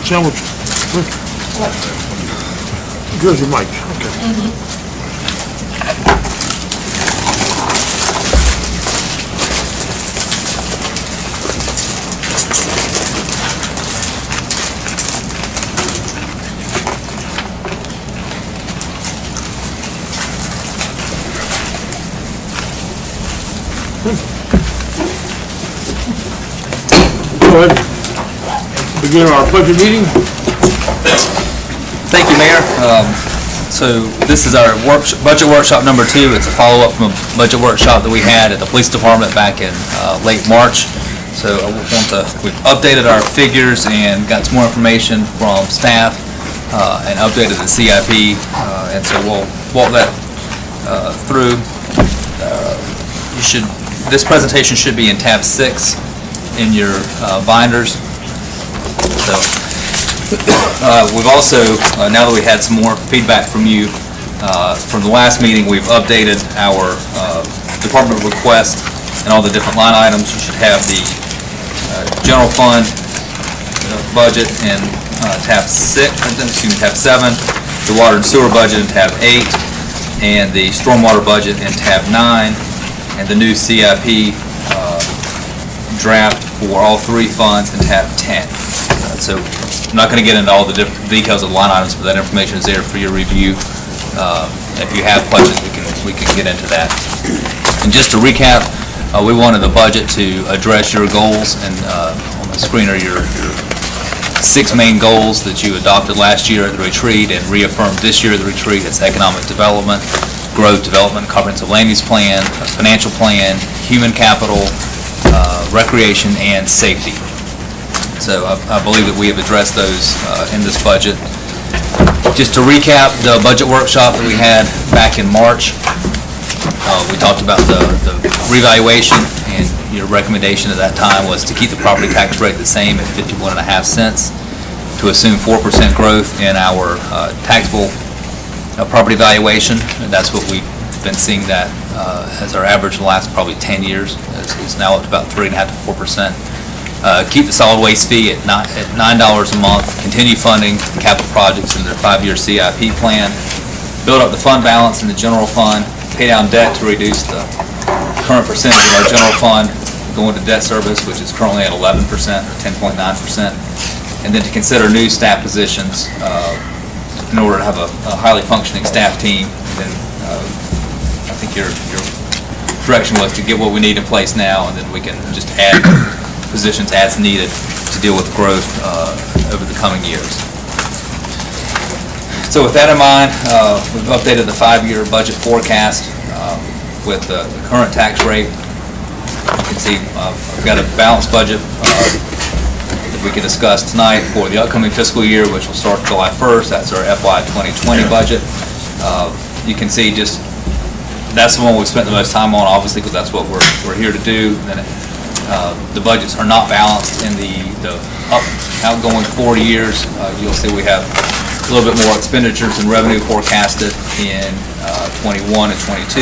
Sandwich. Here's your mic. Okay. Go ahead. Begin our budget meeting. Thank you, Mayor. So this is our budget workshop number 2. It's a follow-up from a budget workshop that we had at the police department back in late March. So we've updated our figures and got some more information from staff and updated the CIP. And so we'll walk that through. This presentation should be in tab 6 in your binders. So we've also, now that we had some more feedback from you from the last meeting, we've updated our department request and all the different line items. You should have the general fund budget in tab 7, the water and sewer budget in tab 8, and the stormwater budget in tab 9, and the new CIP draft for all 3 funds in tab 10. So I'm not going to get into all the different details of the line items, but that information is there for your review. If you have questions, we can get into that. And just to recap, we wanted the budget to address your goals, and on the screen are your 6 main goals that you adopted last year at the retreat and reaffirmed this year at the retreat. It's economic development, growth, development, comprehensive land use plan, a financial plan, human capital, recreation, and safety. So I believe that we have addressed those in this budget. Just to recap the budget workshop that we had back in March, we talked about the revaluation, and your recommendation at that time was to keep the property tax rate the same at 51.5 cents, to assume 4% growth in our taxable property valuation, and that's what we've been seeing that as our average in the last probably 10 years. It's now up to about 3.5 to 4%. Keep the solid waste fee at $9 a month, continue funding capital projects in their 5-year CIP plan, build up the fund balance in the general fund, pay down debt to reduce the current percentage of our general fund going to debt service, which is currently at 11% or 10.9%, and then to consider new staff positions in order to have a highly functioning staff team. And then I think your direction was to get what we need in place now, and then we can just add positions as needed to deal with growth over the coming years. So with that in mind, we've updated the 5-year budget forecast with the current tax rate. You can see we've got a balanced budget that we can discuss tonight for the upcoming fiscal year, which will start July 1st. That's our FY 2020 budget. You can see just that's the one we've spent the most time on, obviously, because that's what we're here to do. And the budgets are not balanced in the outgoing 4 years. You'll see we have a little bit more expenditures and revenue forecasted in 21 and 22,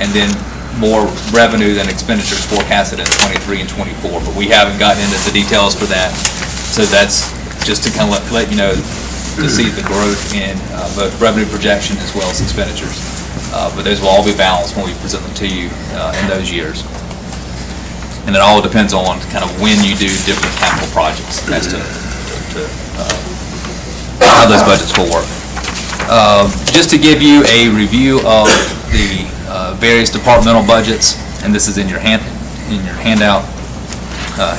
and then more revenue than expenditures forecasted in 23 and 24. But we haven't gotten into the details for that, so that's just to kind of let you know to see the growth in both revenue projection as well as expenditures. But those will all be balanced when we present them to you in those years. And it all depends on kind of when you do different capital projects as to how those budgets will work. Just to give you a review of the various departmental budgets, and this is in your handout.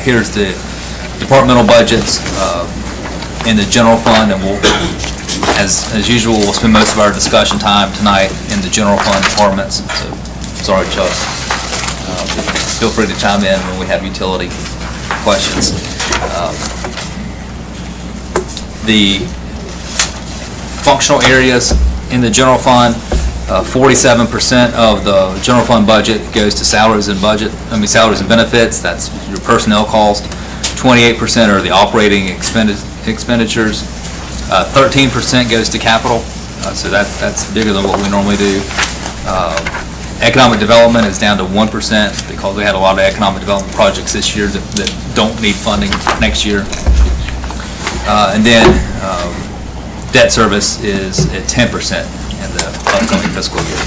Here's the departmental budgets in the general fund, and we'll, as usual, we'll spend most of our discussion time tonight in the general fund departments. So, sorry, Chuck. Feel free to chime in when we have utility questions. The functional areas in the general fund, 47% of the general fund budget goes to salaries and benefits. That's your personnel cost. 28% are the operating expenditures. 13% goes to capital. So that's bigger than what we normally do. Economic development is down to 1% because we had a lot of economic development projects this year that don't need funding next year. And then debt service is at 10% in the upcoming fiscal year.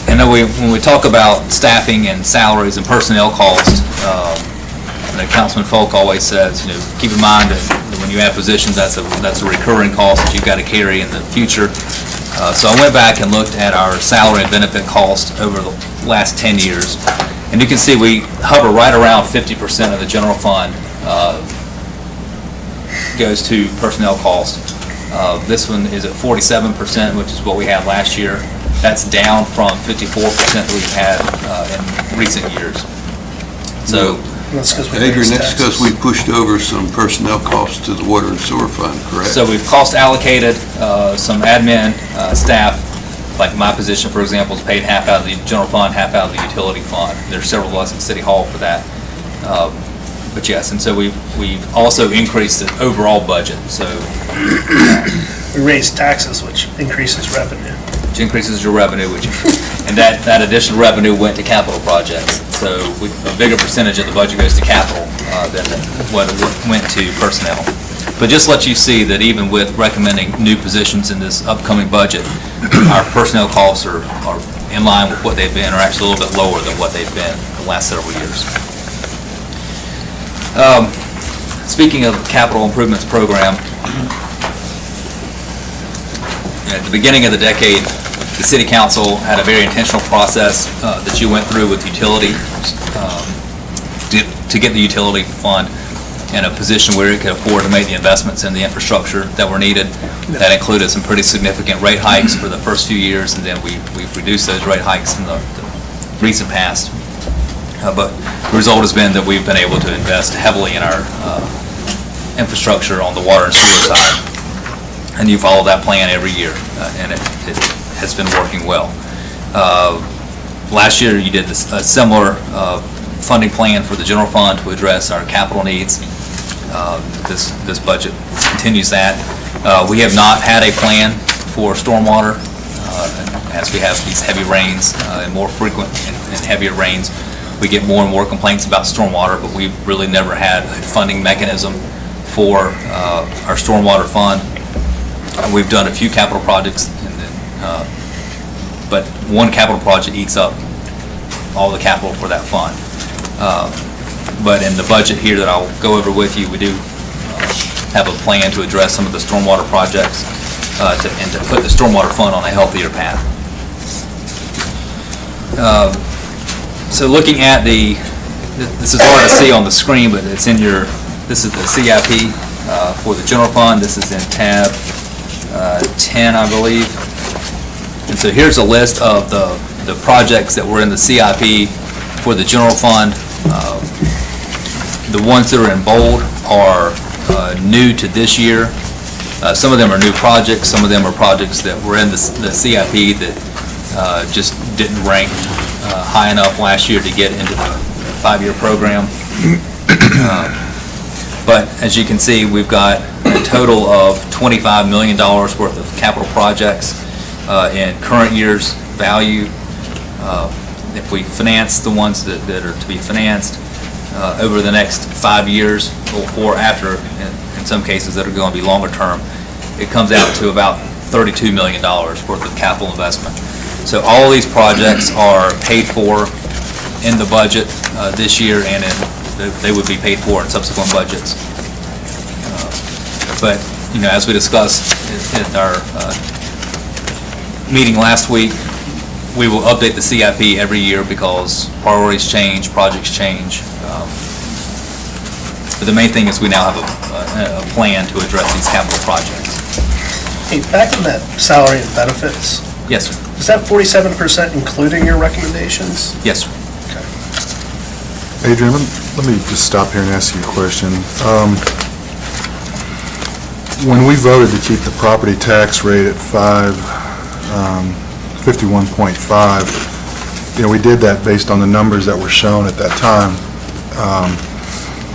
And then when we talk about staffing and salaries and personnel costs, Councilman Folk always says, keep in mind that when you add positions, that's a recurring cost that you've got to carry in the future. So I went back and looked at our salary and benefit cost over the last 10 years, and you can see we hover right around 50% of the general fund goes to personnel cost. This one is at 47%, which is what we had last year. That's down from 54% that we've had in recent years. So, Adrian, that's because we pushed over some personnel costs to the water and sewer fund, correct? So we've cost allocated some admin staff, like my position, for example, is paid half out of the general fund, half out of the utility fund. There's several of us at City Hall for that. But yes, and so we've also increased the overall budget. So We raised taxes, which increases revenue. which increases your revenue, and that additional revenue went to capital projects. So a bigger percentage of the budget goes to capital than what went to personnel. But just let you see that even with recommending new positions in this upcoming budget, our personnel costs are in line with what they've been, or actually a little bit lower than what they've been the last several years. Speaking of capital improvements program, at the beginning of the decade, the City Council had a very intentional process that you went through with utility to get the utility fund in a position where it could afford to make the investments in the infrastructure that were needed. That included some pretty significant rate hikes for the first few years, and then we've reduced those rate hikes in the recent past. But the result has been that we've been able to invest heavily in our infrastructure on the water and sewer side. And you follow that plan every year, and it has been working well. Last year, you did a similar funding plan for the general fund to address our capital needs. This budget continues that. We have not had a plan for stormwater, as we have these heavy rains and more frequent and heavier rains. We get more and more complaints about stormwater, but we've really never had a funding mechanism for our stormwater fund. We've done a few capital projects, but one capital project eats up all the capital for that fund. But in the budget here that I'll go over with you, we do have a plan to address some of the stormwater projects and to put the stormwater fund on a healthier path. So looking at this is hard to see on the screen, but it's in this is the CIP for the general fund. This is in tab 10, I believe. And so here's a list of the projects that were in the CIP for the general fund. The ones that are in bold are new to this year. Some of them are new projects. Some of them are projects that were in the CIP that just didn't rank high enough last year to get into the 5-year program. But as you can see, we've got a total of $25 million worth of capital projects in current year's value. If we finance the ones that are to be financed over the next 5 years, or after, in some cases that are going to be longer term, it comes out to about $32 million worth of capital investment. So all of these projects are paid for in the budget this year, and they would be paid for in subsequent budgets. But as we discussed at our meeting last week, we will update the CIP every year because priorities change, projects change. But the main thing is we now have a plan to address these capital projects. Hey, back on that salary and benefits, Yes, sir. is that 47% including your recommendations? Yes, sir. Adrian, let me just stop here and ask you a question. When we voted to keep the property tax rate at 51.5, we did that based on the numbers that were shown at that time.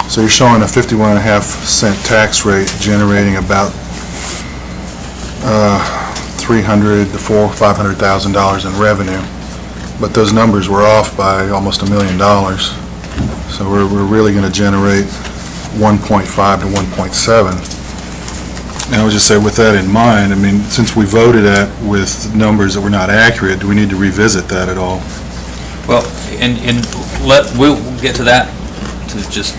So you're showing a 51.5-cent tax rate generating about $300,000 to $500,000 in revenue, but those numbers were off by almost $1 million. So we're really going to generate 1.5 to 1.7. And I would just say, with that in mind, I mean, since we voted with numbers that were not accurate, do we need to revisit that at all? Well, we'll get to that, to just,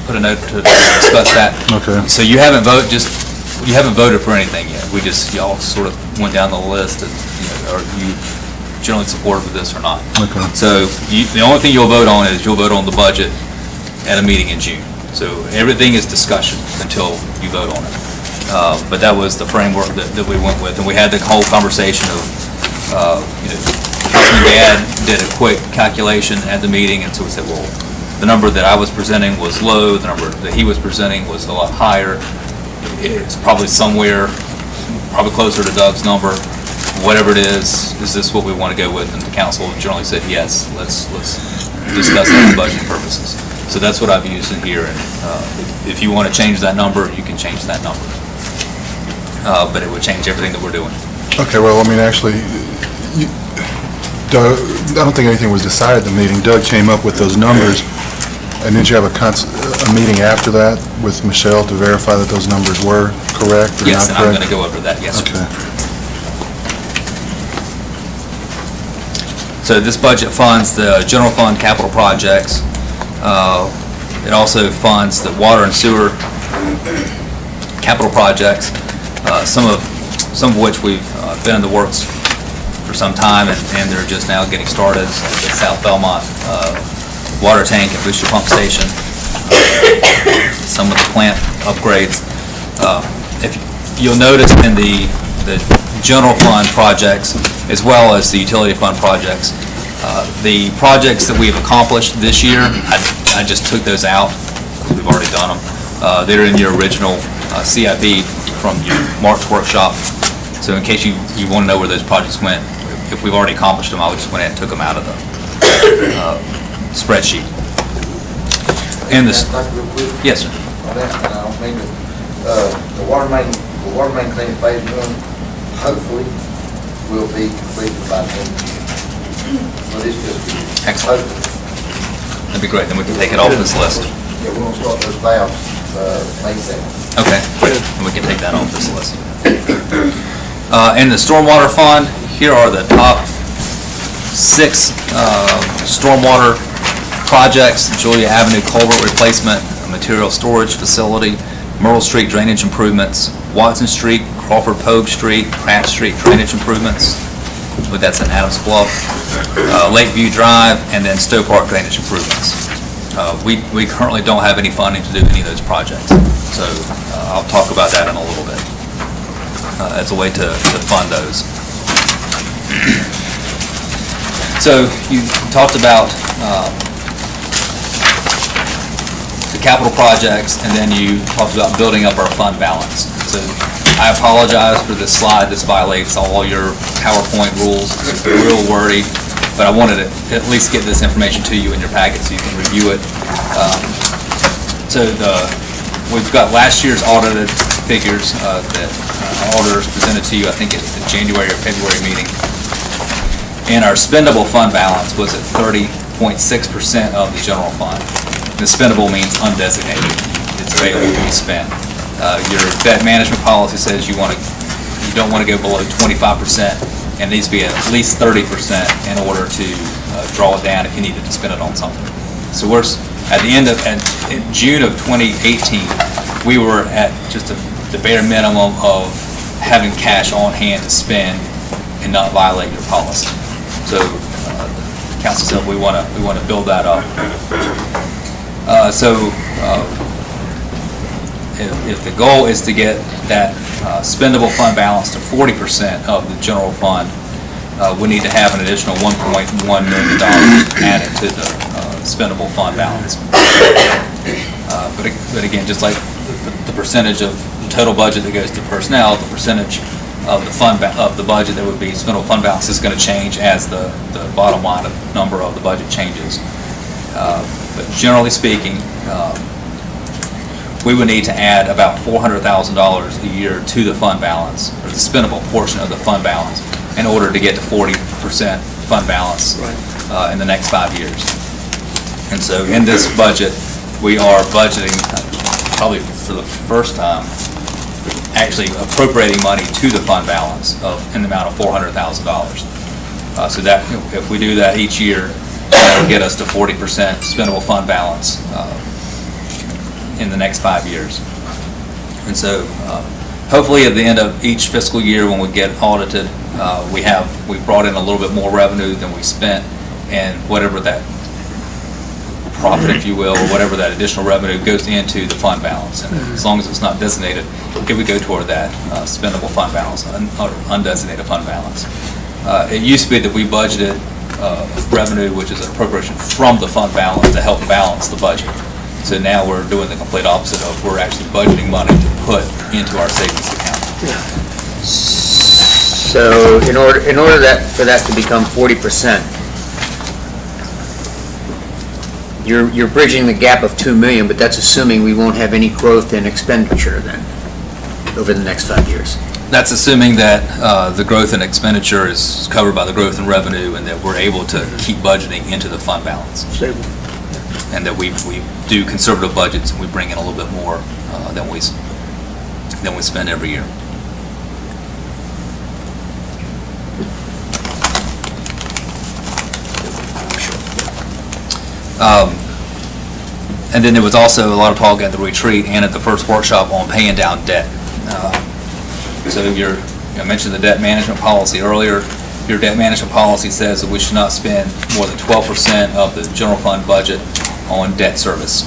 put a note to discuss that. Okay. So you haven't voted for anything yet. Y'all sort of went down the list of, are you generally supportive of this or not? Okay. So the only thing you'll vote on is you'll vote on the budget at a meeting in June. So everything is discussion until you vote on it. But that was the framework that we went with, and we had the whole conversation of, Councilman Gadd did a quick calculation at the meeting, and so we said, well, the number that I was presenting was low, the number that he was presenting was a lot higher. It's probably somewhere, probably closer to Doug's number. Whatever it is this what we want to go with? And the council generally said, yes, let's discuss that for budget purposes. So that's what I've used in here, and if you want to change that number, you can change that number. But it would change everything that we're doing. Okay, well, I mean, actually, Doug, I don't think anything was decided at the meeting. Doug came up with those numbers, and didn't you have a meeting after that with Michelle to verify that those numbers were correct or Yes, not and I'm correct? going to go over that, yes, sir. Okay. So this budget funds the general fund capital projects. It also funds the water and sewer capital projects, some of which we've been in the works for some time, and they're just now getting started. The South Belmont water tank and booster pump station, some of the plant upgrades. If you'll notice in the general fund projects as well as the utility fund projects, the projects that we've accomplished this year, I just took those out. We've already done them. They're in your original CIP from your March workshop. So in case you want to know where those projects went, if we've already accomplished them, I just went ahead and took them out of the spreadsheet. And this, Real quick, yes, sir. on that, and I don't mean to, the water main thing in phase one, hopefully, will be completed by the end of the year. So this fiscal year. Excellent. Hopefully. That'd be great. Then we can take it off this list. Yeah, we're gonna start those valves, May 2nd. Okay, great. And we can take that off this list. In the stormwater fund, here are the top 6 stormwater projects: Julia Avenue culvert replacement, a material storage facility, Myrtle Street drainage improvements, Watson Street, Crawford Pogue Street, Pratt Street drainage improvements, but that's in Adams Bluff, Lakeview Drive, and then Stowe Park drainage improvements. We currently don't have any funding to do any of those projects, so I'll talk about that in a little bit as a way to fund those. So you talked about the capital projects, and then you talked about building up our fund balance. So I apologize for this slide. This violates all your PowerPoint rules. It's real wordy, but I wanted to at least get this information to you in your packet so you can review it. We've got last year's audited figures that auditors presented to you, I think, at the January or February meeting. And our spendable fund balance was at 30.6% of the general fund. The spendable means undesignated. It's available to be spent. Your debt management policy says you don't want to go below 25%, and it needs to be at least 30% in order to draw it down if you needed to spend it on something. So we're at the end of in June of 2018, we were at just the bare minimum of having cash on hand to spend and not violate your policy. So the council said we want to build that up. If the goal is to get that spendable fund balance to 40% of the general fund, we need to have an additional $1.1 million added to the spendable fund balance. But again, just like the percentage of the total budget that goes to personnel, the percentage of the budget that would be spendable fund balance is going to change as the bottom line number of the budget changes. But generally speaking, we would need to add about $400,000 a year to the fund balance, or the spendable portion of the fund balance, in order to get to 40% fund balance in the next 5 years. And so in this budget, we are budgeting, probably for the first time, actually appropriating money to the fund balance in the amount of $400,000. So that, if we do that each year, that will get us to 40% spendable fund balance in the next 5 years. And so hopefully at the end of each fiscal year when we get audited, we brought in a little bit more revenue than we spent, and whatever that profit, if you will, or whatever that additional revenue goes into the fund balance. And as long as it's not designated, it would go toward that spendable fund balance, or undesignated fund balance. It used to be that we budgeted revenue, which is an appropriation from the fund balance to help balance the budget. So now we're doing the complete opposite of, we're actually budgeting money to put into our savings account. So in order for that to become 40%, you're bridging the gap of 2 million, but that's assuming we won't have any growth in expenditure then over the next 5 years. That's assuming that the growth in expenditure is covered by the growth in revenue, and that we're able to keep budgeting into the fund balance. And that we do conservative budgets, and we bring in a little bit more than we spend every year. And then there was also a lot of talk at the retreat and at the first workshop on paying down debt. So I mentioned the debt management policy earlier. Your debt management policy says that we should not spend more than 12% of the general fund budget on debt service.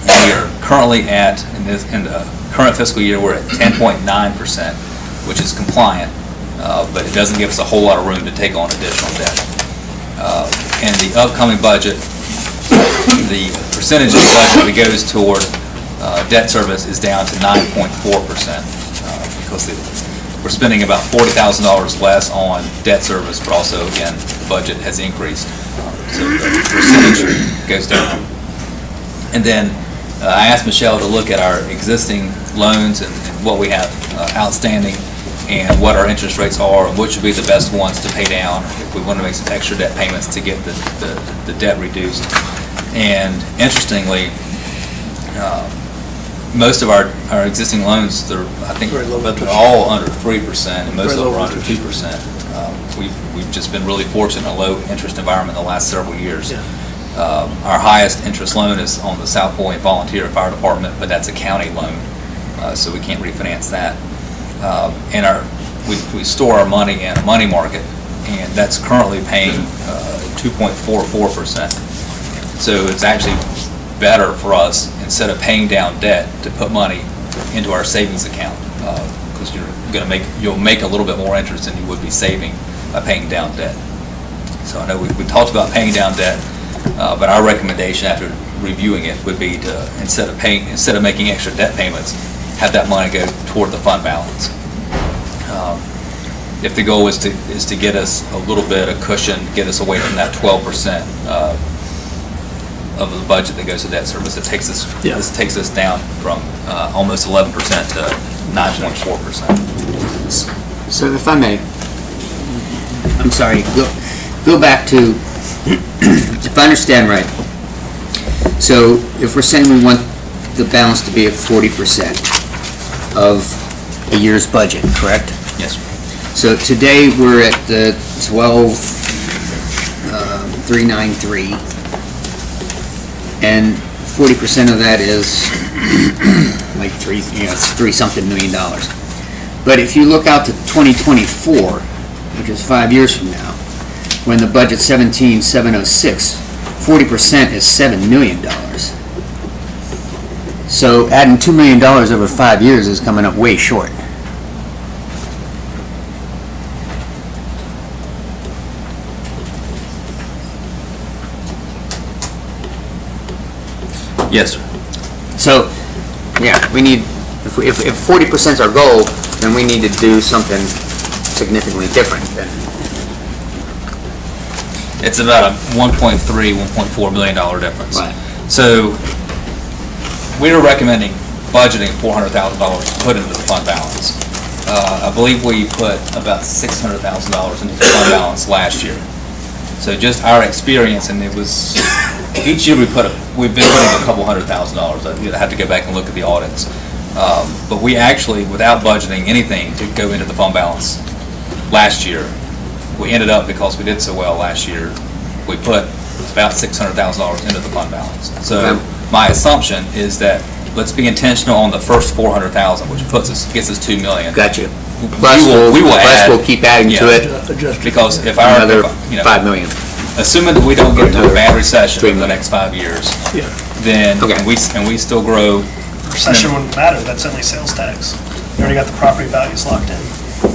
And we are currently in the current fiscal year, we're at 10.9%, which is compliant, but it doesn't give us a whole lot of room to take on additional debt. In the upcoming budget, the percentage of the budget that goes toward debt service is down to 9.4%, because we're spending about $40,000 less on debt service, but also, again, the budget has increased, so the percentage goes down. And then I asked Michelle to look at our existing loans and what we have outstanding, and what our interest rates are, and which would be the best ones to pay down if we want to make some extra debt payments to get the debt reduced. And interestingly, most of our existing loans, I think they're all under 3%, and most of them are under 2%. We've just been really fortunate in a low interest environment in the last several years. Our highest interest loan is on the South Point Volunteer Fire Department, but that's a county loan, so we can't refinance that. And we store our money in a money market, and that's currently paying 2.44%. So it's actually better for us, instead of paying down debt, to put money into our savings account, because you'll make a little bit more interest than you would be saving by paying down debt. So I know we talked about paying down debt, but our recommendation after reviewing it would be to, instead of making extra debt payments, have that money go toward the fund balance. If the goal is to get us a little bit of cushion, get us away from that 12% of the budget that goes to debt service, this takes us down from almost 11% to 9.4%. So if I may, I'm sorry, go back to, if I understand right, so if we're saying we want the balance to be at 40% of a year's budget, correct? Yes, sir. So today we're at the 12,393, and 40% of that is like it's $3-something million. But if you look out to 2024, which is 5 years from now, when the budget's 17,706, 40% is $7 million. So adding $2 million over 5 years is coming up way short. Yes, sir. So, yeah, we need, if 40% is our goal, then we need to do something significantly different than. It's about a $1.4 million difference. Right. So we are recommending budgeting $400,000 to put into the fund balance. I believe we put about $600,000 into the fund balance last year. So just our experience, and it was, each year we've been putting a couple $100,000. I have to go back and look at the audits. But we actually, without budgeting anything to go into the fund balance last year, we ended up, because we did so well last year, we put about $600,000 into the fund balance. So my assumption is that let's be intentional on the first $400,000, which gets us $2 million. Gotcha. We Plus, will we'll keep adding to it, Because if our, another you know, 5 million. assuming that we don't get into a Another bad recession 3 in the million. next 5 years, Yeah. then, Okay. and we still grow, Recession wouldn't matter, that's only sales tax. You already got the property values locked in,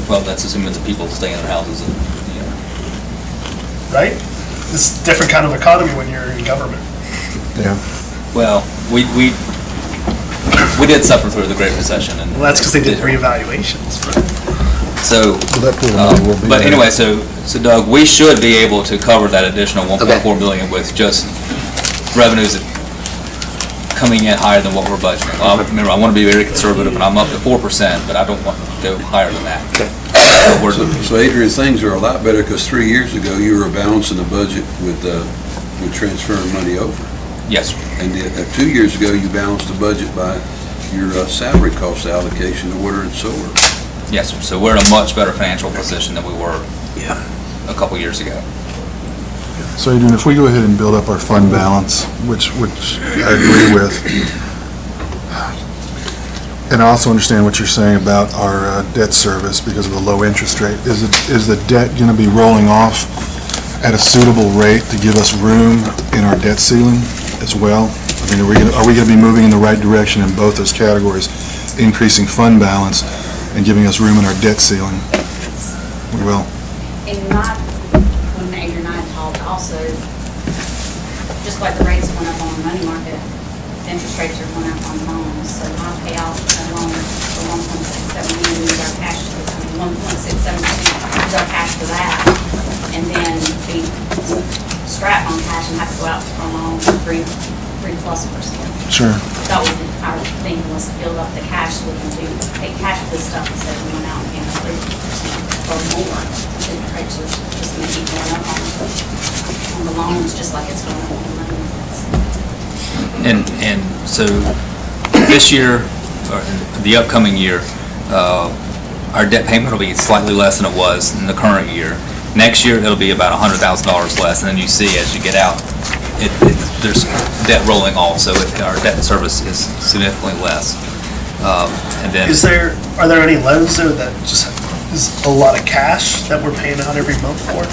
well, that's assuming that people stay in their houses and, you know. right? It's a different kind of economy when you're in government. Yeah. Well, we did suffer through the Great Recession, and Well, that's because they did reevaluations, but so. Well, that pool of money will be But there. anyway, so Doug, we should be able to cover that additional Okay. 1.4 million with just revenues that coming in higher than what we're budgeting. Well, remember, I want to be very conservative, and I'm up to 4%, but I don't want to go higher than that. Okay. So Adrian, things are a lot better because 3 years ago, you were balancing the budget with transferring money over. Yes, sir. And 2 years ago, you balanced the budget by your salary cost allocation to water and sewer. Yes, sir. So we're in a much better financial position than we were a couple years ago. So Adrian, if we go ahead and build up our fund balance, which I agree with, and I also understand what you're saying about our debt service because of the low interest rate, is the debt going to be rolling off at a suitable rate to give us room in our debt ceiling as well? I mean, are we going to be moving in the right direction in both those categories, increasing fund balance and giving us room in our debt ceiling? We will. And not, when Adrian and I talked also, just like the rates went up on the money market, the interest rates are going up on loans. So my payoff a loan for 1.67 million, use our cash, 1.67%, use our cash for that. And then be strapped on cash and have to go out for a loan for 3+%. Sure. That was our thing, was to build up the cash so we can take cash for this stuff instead of going out and paying 3% or more. The rates are just going to keep going up on the loans, just like it's going up on the money markets. And so this year, or the upcoming year, our debt payment will be slightly less than it was in the current year. Next year, it'll be about $100,000 less, and then you see as you get out, there's debt rolling off, so our debt service is significantly less. And then, are there any loans though that just is a lot of cash that we're paying out every month for?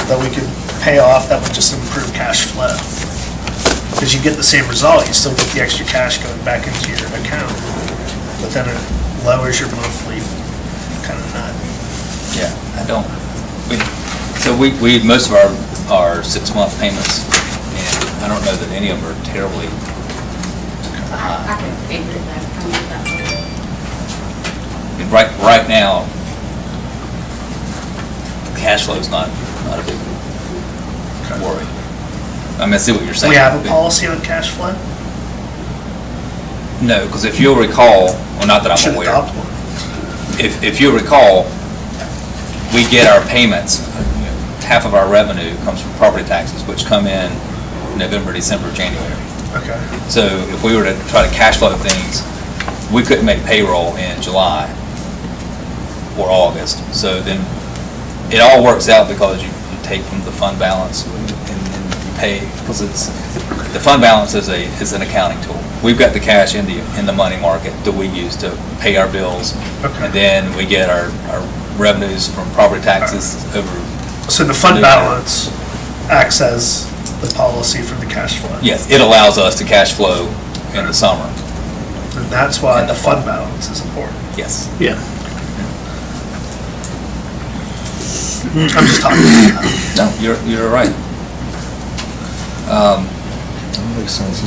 That we could pay off, that would just improve cash flow? Because you get the same result, you still get the extra cash going back into your account, but then it lowers your monthly kind of nut. yeah, most of our 6-month payments, and I don't know that any of them are terribly I can figure that, I know that. I mean, right now, cash flow is not a big worry. I mean, I see what you're Do saying. we have a policy on cash flow? No, because if you'll recall, well, not that I'm Should aware, adopt one. if you'll recall, we get our payments, half of our revenue comes from property taxes, which come in November, December, January. Okay. So if we were to try to cash flow things, we couldn't make payroll in July or August. So then it all works out because you take from the fund balance and you pay, because the fund balance is an accounting tool. We've got the cash in the money market that we use to pay our bills. Okay. And then we get our revenues from property taxes over. So the fund balance acts as the policy for the cash flow? Yes, it allows us to cash flow in the summer. And that's why In the the fund fall. balance is important. Yes. Yeah. I'm just talking about that. No, you're right. That makes sense.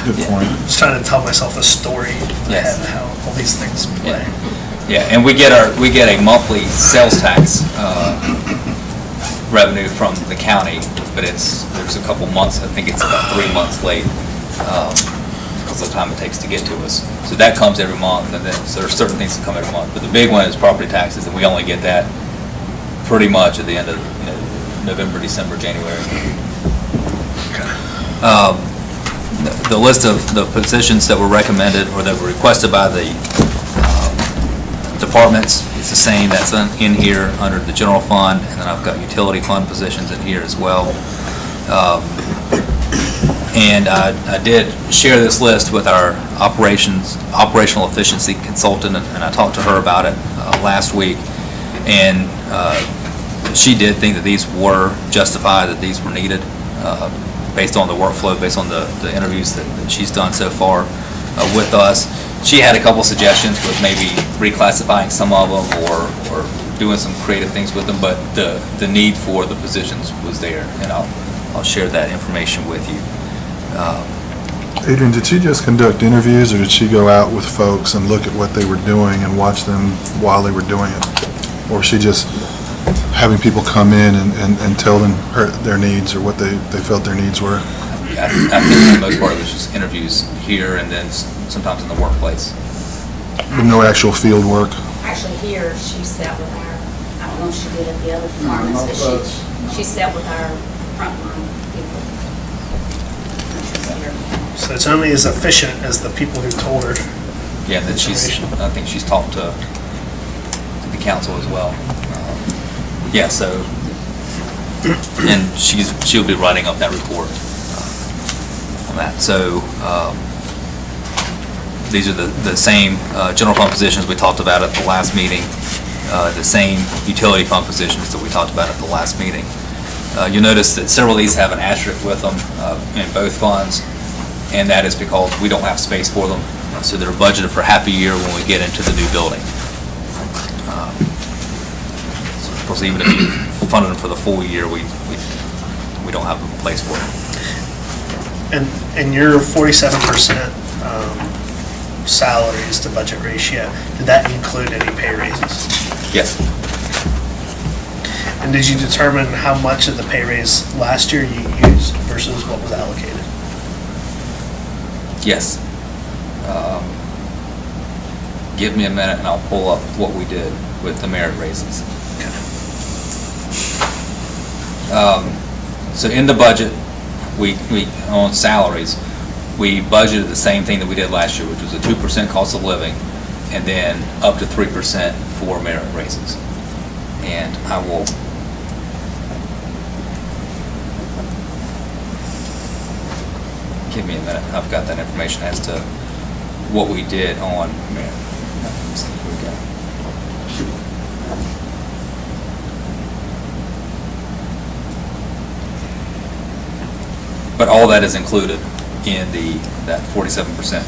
Good point. Just trying to tell myself a story in my Yes. head how all these things play. Yeah, and we get a monthly sales tax revenue from the county, but there's a couple months, I think it's about 3 months late, because of the time it takes to get to us. So that comes every month, and then, so there's certain things that come every month. But the big one is property taxes, and we only get that pretty much at the end of, November, December, January. The list of the positions that were recommended or that were requested by the departments is the same. That's in here under the general fund, and then I've got utility fund positions in here as well. And I did share this list with our operational efficiency consultant, and I talked to her about it last week. And she did think that these were justified, that these were needed, based on the workflow, based on the interviews that she's done so far with us. She had a couple suggestions with maybe reclassifying some of them or doing some creative things with them, but the need for the positions was there, and I'll share that information with you. Adrian, did she just conduct interviews, or did she go out with folks and look at what they were doing and watch them while they were doing it? Or was she just having people come in and tell them their needs or what they felt their needs were? I think for the most part it was just interviews here and then sometimes in the workplace. With no actual field work? Actually, here, she sat with our, I don't know if she did at the other departments, but she sat with our frontline people. When she was here. So it's only as efficient as the people who told her. Yeah, and then I think she's talked to the council as well. Yeah, so, and she'll be writing up that report on that. So, these are the same general fund positions we talked about at the last meeting, the same utility fund positions that we talked about at the last meeting. You'll notice that several of these have an asterisk with them in both funds, and that is because we don't have space for them. So they're budgeted for half a year when we get into the new building. So of course, even if you funded them for the full year, we don't have a place for them. And your 47% salaries to budget ratio, did that include any pay raises? Yes. And did you determine how much of the pay raise last year you used versus what was allocated? Yes. Give me a minute and I'll pull up what we did with the merit raises. So in the budget, we on salaries, we budgeted the same thing that we did last year, which was a 2% cost of living, and then up to 3% for merit raises. And I will give me a minute. I've got that information as to what we did on merit. Let's see, here we go. But all that is included in that 47%.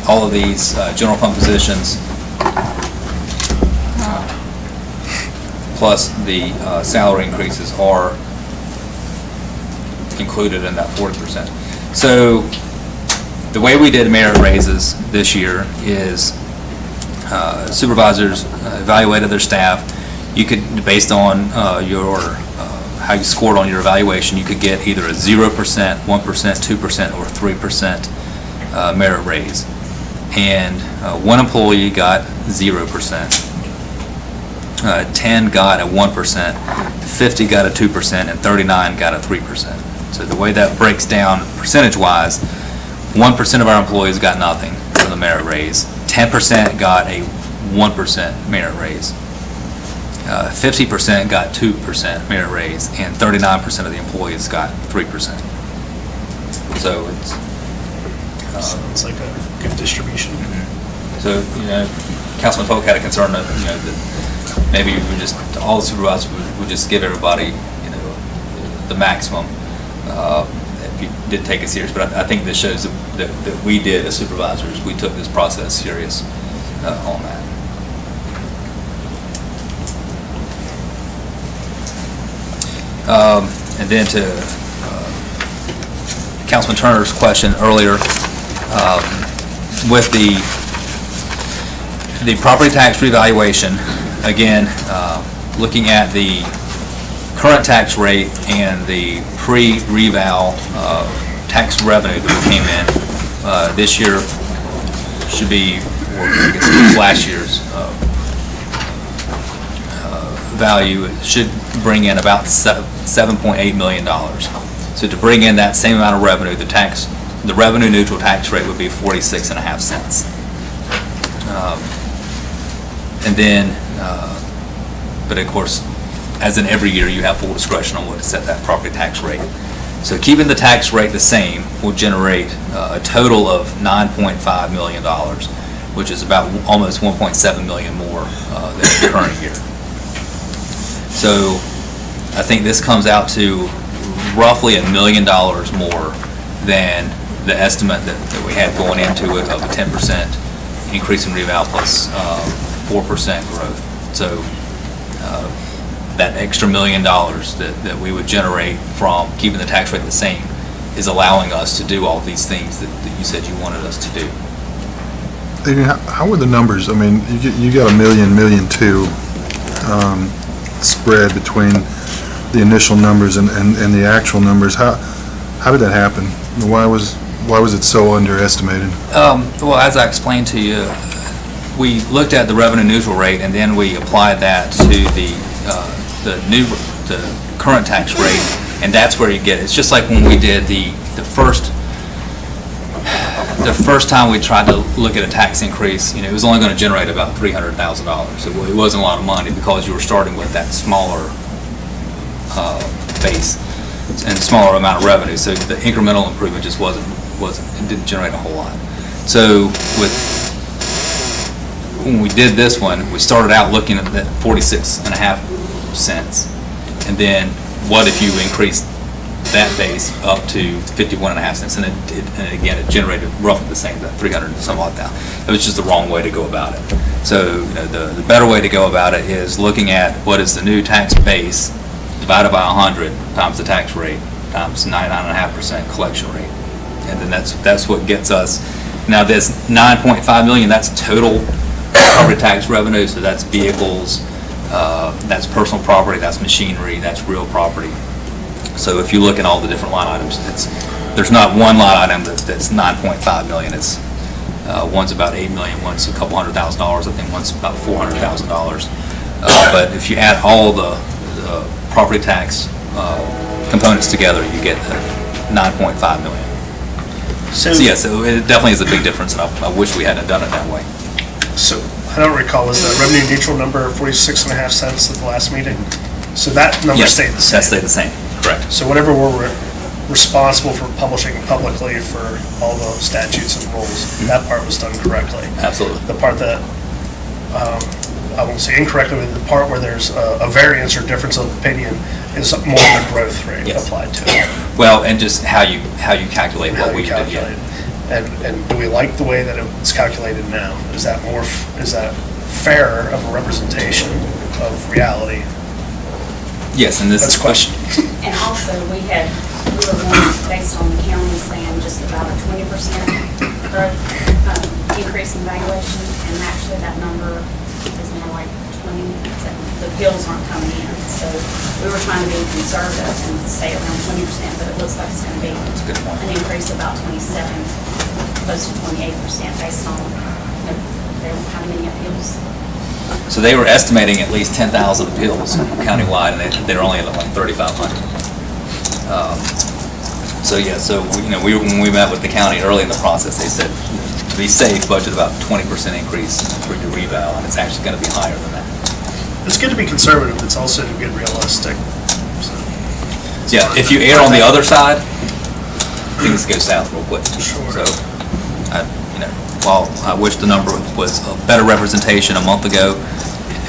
All of these general fund positions, plus the salary increases are included in that 40%. So the way we did merit raises this year is supervisors evaluated their staff. You could, based on how you scored on your evaluation, you could get either a 0%, 1%, 2%, or 3% merit raise. And one employee got 0%, 10 got a 1%, 50 got a 2%, and 39 got a 3%. So the way that breaks down percentage-wise, 1% of our employees got nothing from the merit raise, 10% got a 1% merit raise, 50% got 2% merit raise, and 39% of the employees got 3%. So it's Sounds like a good distribution. so Councilman Polk had a concern that that maybe all the supervisors would just give everybody the maximum if you did take it serious. But I think this shows that we did as supervisors, we took this process serious on that. And then to Councilman Turner's question earlier, with the property tax revaluation, again, looking at the current tax rate and the pre-reval tax revenue that came in this year should be, or I guess last year's value should bring in about $7.8 million. So to bring in that same amount of revenue, the revenue neutral tax rate would be 46.5 cents. And then, but of course, as in every year, you have full discretion on what to set that property tax rate. So keeping the tax rate the same will generate a total of $9.5 million, which is about almost $1.7 million more than the current year. So I think this comes out to roughly $1 million more than the estimate that we had going into it of a 10% increase in reval plus 4% growth. So that extra $1 million that we would generate from keeping the tax rate the same is allowing us to do all these things that you said you wanted us to do. Adrian, how were the numbers? I mean, you got $1 million, $1.2 million spread between the initial numbers and the actual numbers. How did that happen? Why was it so underestimated? Well, as I explained to you, we looked at the revenue neutral rate and then we applied that to the current tax rate, and that's where you get it. It's just like when we did the first time we tried to look at a tax increase, it was only going to generate about $300,000. So it wasn't a lot of money because you were starting with that smaller base and smaller amount of revenue. So the incremental improvement just it didn't generate a whole lot. So when we did this one, we started out looking at that 46.5 cents, and then what if you increased that base up to 51.5 cents, and again it generated roughly the same, that 300 and some odd thousand. It was just the wrong way to go about it. So the better way to go about it is looking at what is the new tax base divided by 100 times the tax rate times 99.5% collection rate, and then that's what gets us. Now this 9.5 million, that's total property tax revenue, so that's vehicles, that's personal property, that's machinery, that's real property. So if you look at all the different line items, there's not one line item that's 9.5 million. It's one's about 8 million, one's a couple $100,000, I think one's about $400,000. But if you add all the property tax components together, you get 9.5 million. So yeah, so it definitely is a big difference, and I wish we hadn't done it that way. So I don't recall, was the revenue neutral number 46.5 cents at the last meeting? So that number Yes, stayed the same? that stayed the same, correct. So whatever we're responsible for publishing publicly for all the statutes and rules, that part was done correctly. Absolutely. The part that, I won't say incorrectly, but the part where there's a variance or difference of opinion is more the growth rate Yes. applied to it. Well, and just how you calculate How what we we did. calculate. And do we like the way that it's calculated now? Is that fairer of a representation of reality? Yes, and this That's is a question. And also, we were going based on the county saying just about a 20% growth, increase in valuation, and actually that number is more like 20, the bills aren't coming in. So we were trying to be conservative and say around 20%, but it looks like it's gonna be a good point. an increase of about 27, close to 28% based on how many appeals. So they were estimating at least 10,000 appeals countywide, and they're only at like 3,500. So yeah, so when we met with the county early in the process, they said to be safe, budget about 20% increase for your reval, and it's actually going to be higher than that. It's good to be conservative, it's also to get realistic. So, Yeah, if you err on the other side, things go south real quick. Sure. So, while I wish the number was a better representation a month ago,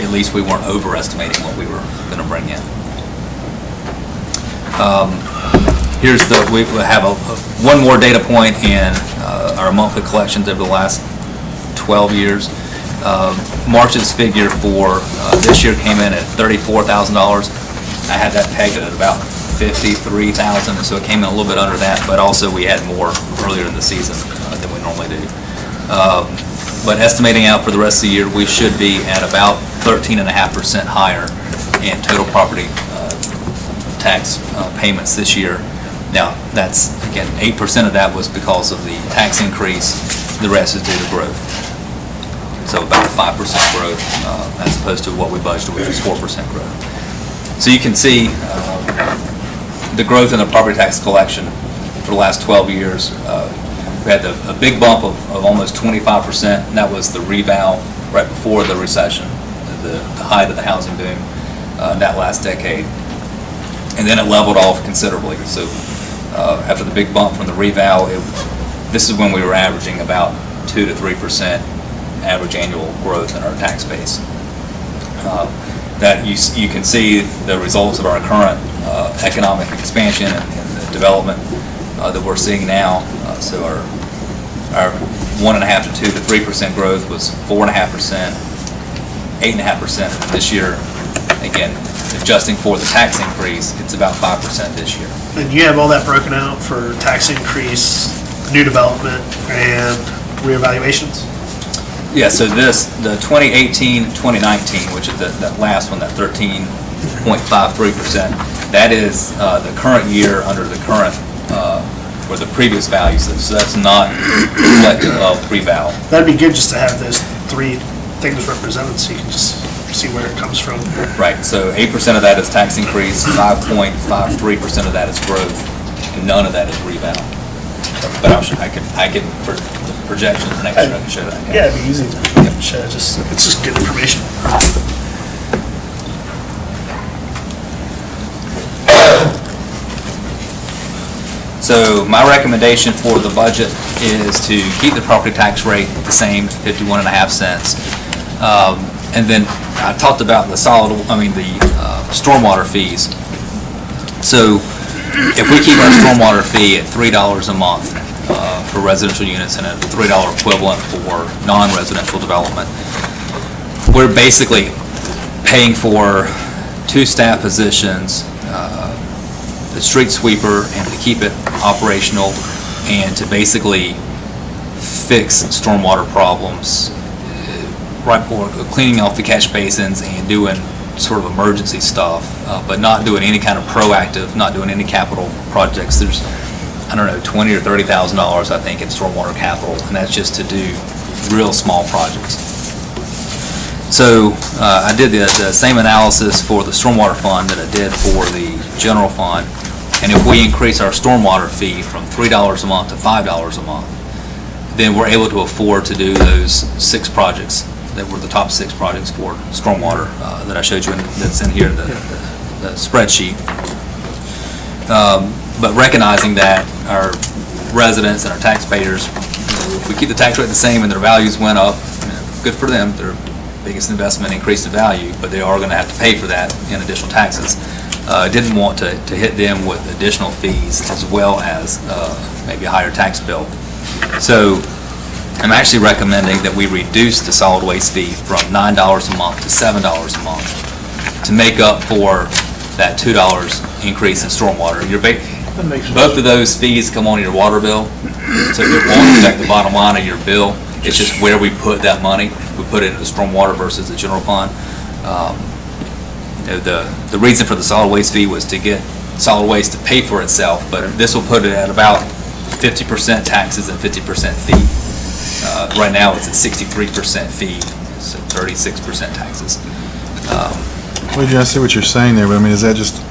at least we weren't overestimating what we were going to bring in. We have one more data point in our monthly collections over the last 12 years. March's figure for this year came in at $34,000. I had that pegged at about $53,000, so it came in a little bit under that, but also we had more earlier in the season than we normally do. But estimating out for the rest of the year, we should be at about 13.5% higher in total property tax payments this year. Now, that's, again, 8% of that was because of the tax increase. The rest is due to growth. So about 5% growth as opposed to what we budgeted, which was 4% growth. So you can see the growth in the property tax collection for the last 12 years. We had a big bump of almost 25%, and that was the revow right before the recession, the height of the housing boom that last decade. And then it leveled off considerably. So after the big bump from the revow, this is when we were averaging about 2 to 3% average annual growth in our tax base. That you can see the results of our current economic expansion and the development that we're seeing now. So our 1.5 to 2 to 3% growth was 4.5%, 8.5% this year. Again, adjusting for the tax increase, it's about 5% this year. And you have all that broken out for tax increase, new development, and reevaluations? Yeah, so the 2018-2019, which is that last one, that 13.53%, that is the current year under the current, or the previous values. So that's not reflective of pre-val. That'd be good just to have those three things represented so you can just see where it comes from. Right, so 8% of that is tax increase, 5.53% of that is growth, and none of that is reval. But I can, for the projections next year, I can show that. Yeah, it'd be easy to show, it's just good information. So my recommendation for the budget is to keep the property tax rate the same, 51.5 cents. And then I talked about the stormwater fees. So if we keep our stormwater fee at $3 a month for residential units and a $3 equivalent for non-residential development, we're basically paying for 2 staff positions, the street sweeper, and to keep it operational and to basically fix stormwater problems, right, or cleaning off the catch basins and doing sort of emergency stuff, but not doing any kind of proactive, not doing any capital projects. There's, I don't know, $20,000 or $30,000, I think, in stormwater capital, and that's just to do real small projects. So I did the same analysis for the stormwater fund that I did for the general fund, and if we increase our stormwater fee from $3 a month to $5 a month, then we're able to afford to do those 6 projects that were the top 6 projects for stormwater that I showed you, that's in here, the spreadsheet. But recognizing that our residents and our taxpayers, if we keep the tax rate the same and their values went up, good for them, their biggest investment increased in value, but they are going to have to pay for that in additional taxes. Didn't want to hit them with additional fees as well as maybe a higher tax bill. So I'm actually recommending that we reduce the solid waste fee from $9 a month to $7 a month to make up for that $2 increase in stormwater. Both of those fees come on your water bill, so it won't affect the bottom line of your bill. It's just where we put that money. We put it into the stormwater versus the general fund. The reason for the solid waste fee was to get solid waste to pay for itself, but this will put it at about 50% taxes and 50% fee. Right now, it's at 63% fee, so 36% taxes. Well, I see what you're saying there, but is that just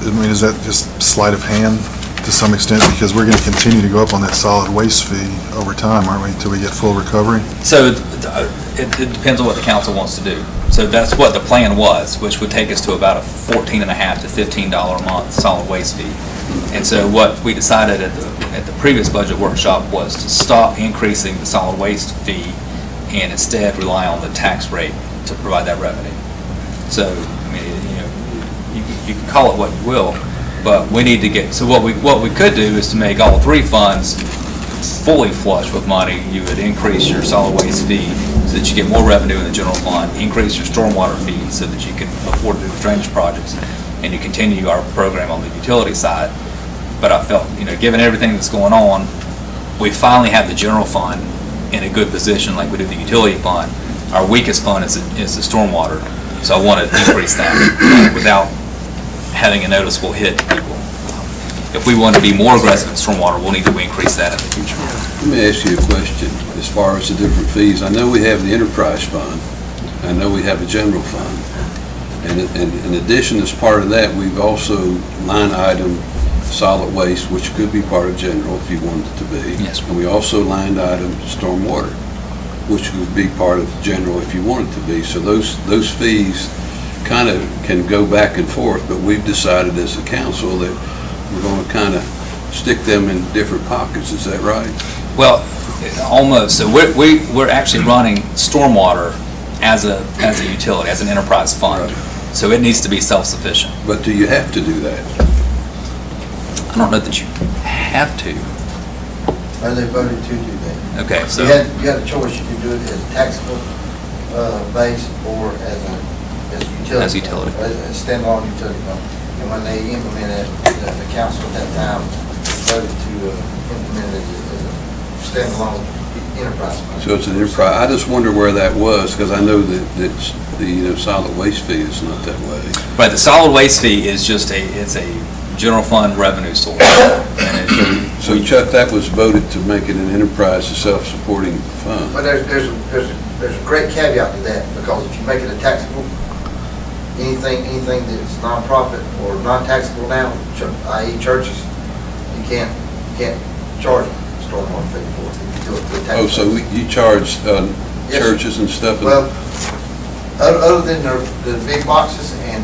sleight of hand to some extent? Because we're going to continue to go up on that solid waste fee over time, aren't we, until we get full recovery? So it depends on what the council wants to do. So that's what the plan was, which would take us to about a $14.50 to $15 a month solid waste fee. And so what we decided at the previous budget workshop was to stop increasing the solid waste fee and instead rely on the tax rate to provide that revenue. So, you can call it what you will, but we need to get, so what we could do is to make all 3 funds fully flush with money. You would increase your solid waste fee so that you get more revenue in the general fund, increase your stormwater fee so that you can afford to do the drainage projects, and you continue our program on the utility side. But I felt, given everything that's going on, we finally have the general fund in a good position like we did the utility fund. Our weakest fund is the stormwater, so I want to increase that without having a noticeable hit to people. if we want to be more aggressive in stormwater, we'll need to increase that in the future. Let me ask you a question, as far as the different fees. I know we have the enterprise fund, I know we have a general fund, and in addition, as part of that, we've also line item solid waste, which could be part of general if you wanted it to be. Yes. And we also line item stormwater, which would be part of general if you wanted to be. So those fees kind of can go back and forth, but we've decided as a council that we're going to kind of stick them in different pockets. Is that right? Well, almost. So we're actually running stormwater as a utility, as an enterprise fund. Right. So it needs to be self-sufficient. But do you have to do that? I don't know that you have to. Or they voted to do that. Okay, so. You had a choice, you could do it as taxable base or as a utility. As utility. As a standalone utility fund. And when they implemented it, the council at that time voted to implement it as a standalone enterprise fund. So it's an enterprise. I just wonder where that was, because I know that the solid waste fee is not that way. Right, the solid waste fee is just it's a general fund revenue source. So Chuck, that was voted to make it an enterprise, a self-supporting fund. But there's a great caveat to that, because if you make it a taxable, anything that's nonprofit or non-taxable now, i.e. churches, you can't charge stormwater fee for it if you do it to a tax. Oh, so you charge Yes. churches and stuff? Well, other than the big boxes and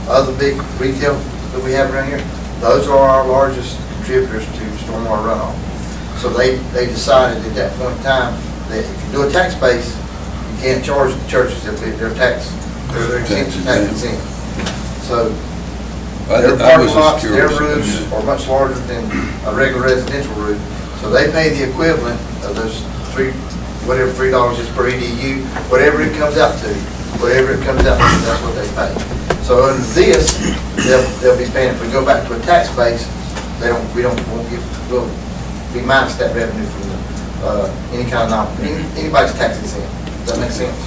other big retail that we have around here, those are our largest contributors to stormwater runoff. So they decided at that point in time that if you do a tax base, you can't charge the churches their tax, their exempt tax exempt. So their parking lots, their roofs are much larger than a regular residential roof. So they pay the equivalent of those whatever $3 is per EDU, whatever it comes out to, that's what they pay. So under this, they'll be paying, if we go back to a tax base, we'll be minus that revenue from any kind of anybody's tax exempt. Does that make sense?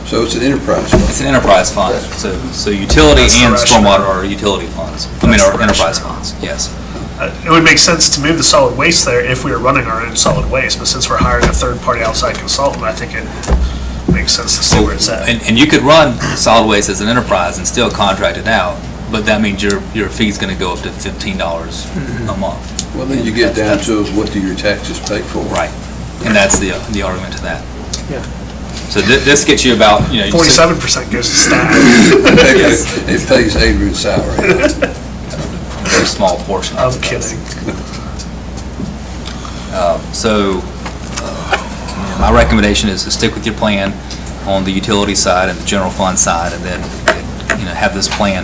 So it's an enterprise fund? It's an enterprise fund. So utility That's the and rationale. stormwater are utility funds. That's Are the enterprise rationale. funds, yes. It would make sense to move the solid waste there if we were running our own solid waste, but since we're hiring a third-party outside consultant, I think it makes sense to see where it's at. And you could run solid waste as an enterprise and still contract it out, but that means your fee's going to go up to $15 a month. Well, then you get down to what do your taxes pay for? Right, and that's the argument to that. So this gets you about, 47% goes to staff. It pays Adrian's salary. a very small portion. I'm kidding. My recommendation is to stick with your plan on the utility side and the general fund side, and then, have this plan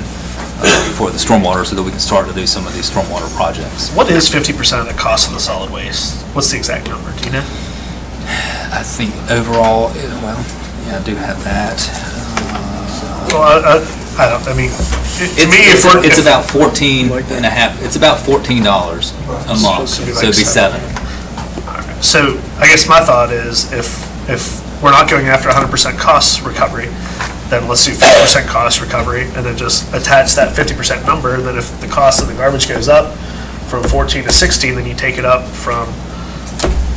for the stormwater so that we can start to do some of these stormwater projects. What is 50% of the cost of the solid waste? What's the exact number, do you know? I think overall, I do have that. Well, I don't, I mean, to me, if we're... It's about 14 and a half, it's about $14 a month, So it'd be so it'd be like 7. So I guess my thought is if we're not going after 100% cost recovery, then let's do 50% cost recovery and then just attach that 50% number. And then if the cost of the garbage goes up from 14 to 16, then you take it up from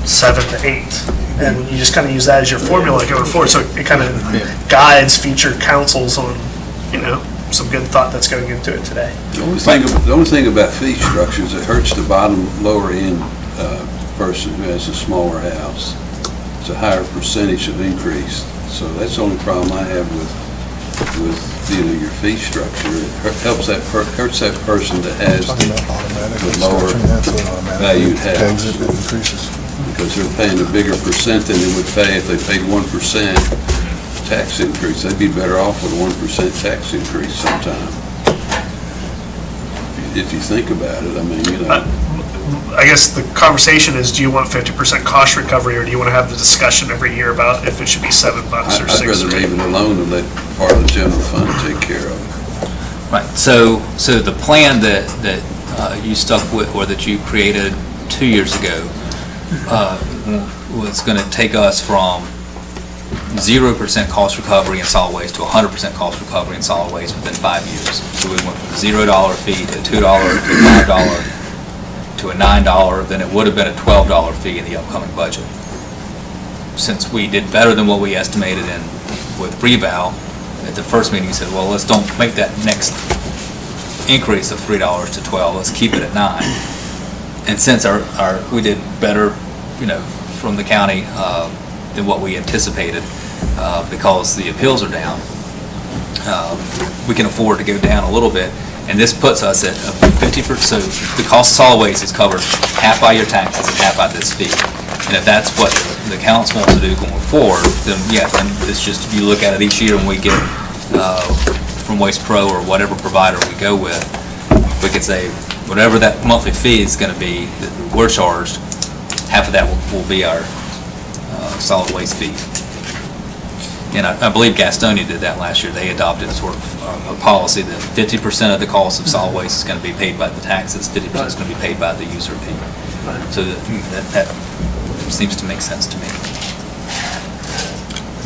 7 to 8. And you just kind of use that as your formula going forward. So it kind of guides future councils on, some good thought that's going into it today. The only thing about fee structures, it hurts the bottom, lower end person who has a smaller house. It's a higher percentage of increase. So that's the only problem I have with your fee structure. It hurts that person that has the lower valued house. Because they're paying a bigger percent than they would pay if they paid 1% tax increase. They'd be better off with a 1% tax increase sometime. If you think about it, I guess the conversation is, do you want 50% cost recovery, or do you want to have the discussion every year about if it should be $7 or $6? I'd rather leave it alone and let part of the general fund take care of it. Right, so the plan that you stuck with, or that you created 2 years ago, was going to take us from 0% cost recovery in solid waste to 100% cost recovery in solid waste within 5 years. So we went from $0 fee to $2 to $5 to a $9, then it would have been a $12 fee in the upcoming budget. Since we did better than what we estimated in with reval, at the first meeting, he said, well, let's don't make that next increase of $3 to $12, let's keep it at $9. And since we did better, from the county than what we anticipated, because the appeals are down, we can afford to go down a little bit. And this puts us at 50%, so the cost of solid waste is covered half by your taxes and half by this fee. And if that's what the council wants to do going forward, then yeah, then it's just, if you look at it each year and we get from Waste Pro or whatever provider we go with, we could say, whatever that monthly fee is going to be that we're charged, half of that will be our solid waste fee. And I believe Gastonia did that last year. They adopted sort of a policy that 50% of the cost of solid waste is going to be paid by the taxes, 50% is going to be paid by the user fee. So that seems to make sense to me.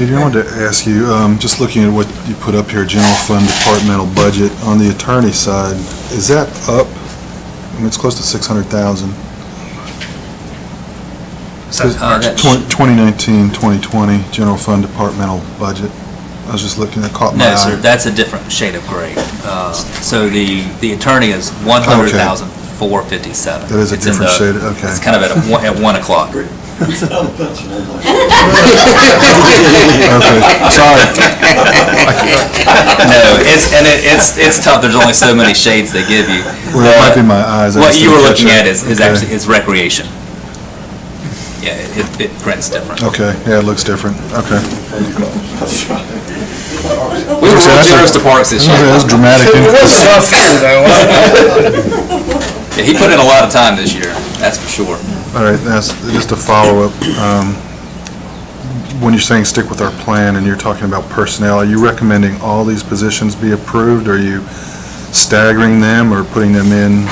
Adrian, I wanted to ask you, just looking at what you put up here, general fund departmental budget, on the attorney side, is that up? I mean, it's close to 600,000. Is that 2019, 2020, general fund departmental budget. I was just looking, that caught my No, eye. sir, that's a different shade of gray. So the attorney is 100,457. That is a different shade, okay. It's kind of at 1 o'clock. Okay, sorry. No, it's tough. There's only so many shades they give you. Well, that might be my eyes. I What just you were didn't looking catch at that. is Okay. actually recreation. Yeah, it prints different. Okay, yeah, it looks different, okay. We were real generous to parks this year. That's dramatic. It was tough here, though. Yeah, he put in a lot of time this year, that's for sure. All right, that's just a follow-up. When you're saying stick with our plan and you're talking about personnel, are you recommending all these positions be approved? Are you staggering them or putting them in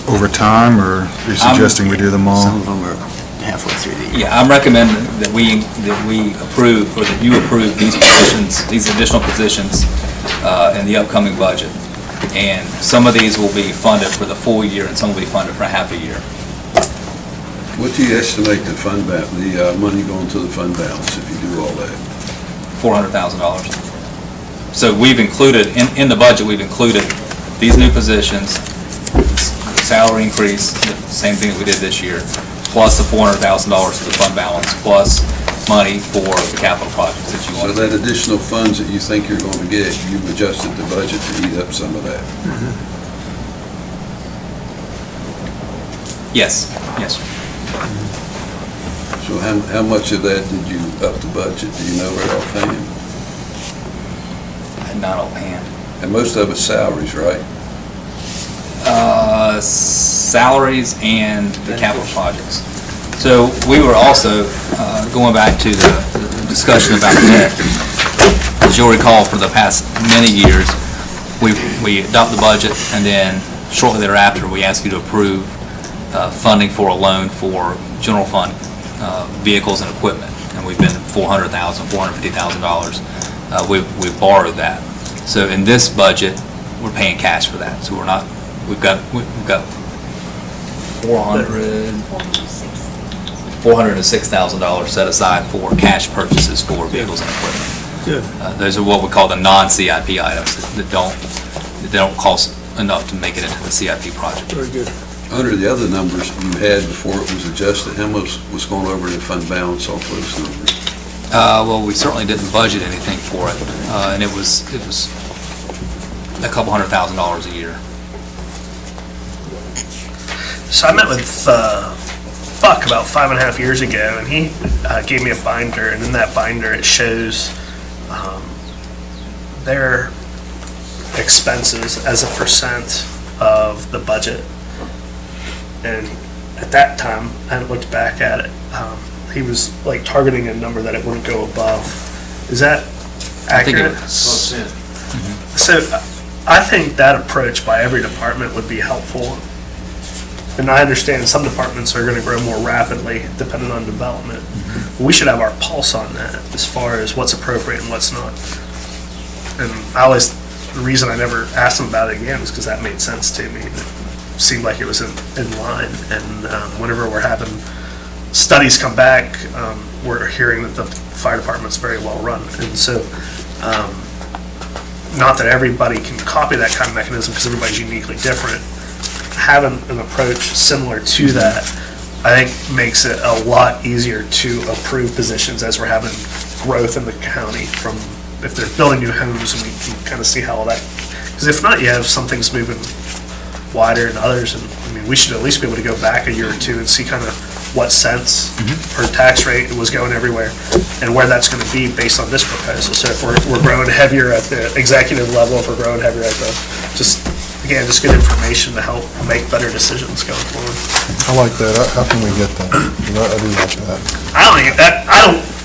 over time, or are you suggesting we do them all? Some of them are halfway through the year. Yeah, I'm recommending that we approve, or that you approve these positions, these additional positions in the upcoming budget. And some of these will be funded for the full year and some will be funded for half a year. What do you estimate the money going to the fund balance if you do all that? $400,000. So we've included, in the budget, we've included these new positions, salary increase, the same thing that we did this year, plus the $400,000 to the fund balance, plus money for the capital projects that you So want. that additional funds that you think you're going to get, you've adjusted the budget to eat up some of that? Yes, yes, sir. So how much of that did you up the budget? Do you know right offhand? Not offhand. And most of it's salaries, right? Salaries and the capital projects. So we were also, going back to the discussion about debt, as you'll recall, for the past many years, we adopt the budget, and then shortly thereafter, we ask you to approve funding for a loan for general fund vehicles and equipment. And we've been $400,000, $450,000. We've borrowed that. So in this budget, we're paying cash for that. So we're not, we've got $406,000 set aside for cash purchases for vehicles and equipment. Good. Those are what we call the non-CIP items that don't cost enough to make it into the CIP project. Very good. Under the other numbers you had before it was adjusted, how much was going over the fund balance off those numbers? Well, we certainly didn't budget anything for it, and it was a couple $100,000 a year. So I met with Buck about 5.5 years ago, and he gave me a binder, and in that binder it shows their expenses as a percent of the budget. And at that time, I looked back at it, he was like targeting a number that it wouldn't go above. Is that I think it accurate? was- So I think that approach by every department would be helpful. And I understand some departments are gonna grow more rapidly depending on development. We should have our pulse on that as far as what's appropriate and what's not. And the reason I never asked them about it again is because that made sense to me. It seemed like it was in line. And whenever we're having studies come back, we're hearing that the fire department's very well run. And so, not that everybody can copy that kind of mechanism because everybody's uniquely different. Having an approach similar to that, I think makes it a lot easier to approve positions as we're having growth in the county from, if they're building new homes, and we can kind of see how all that, because if not, you have some things moving wider than others, and I mean, we should at least be able to go back a year or two and see kind of what cents per tax rate was going everywhere, and where that's gonna be based on this proposal. So if we're growing heavier at the executive level, if we're growing heavier at the, just good information to help make better decisions going forward. I like that. How can we get that? 'Cause I do like that.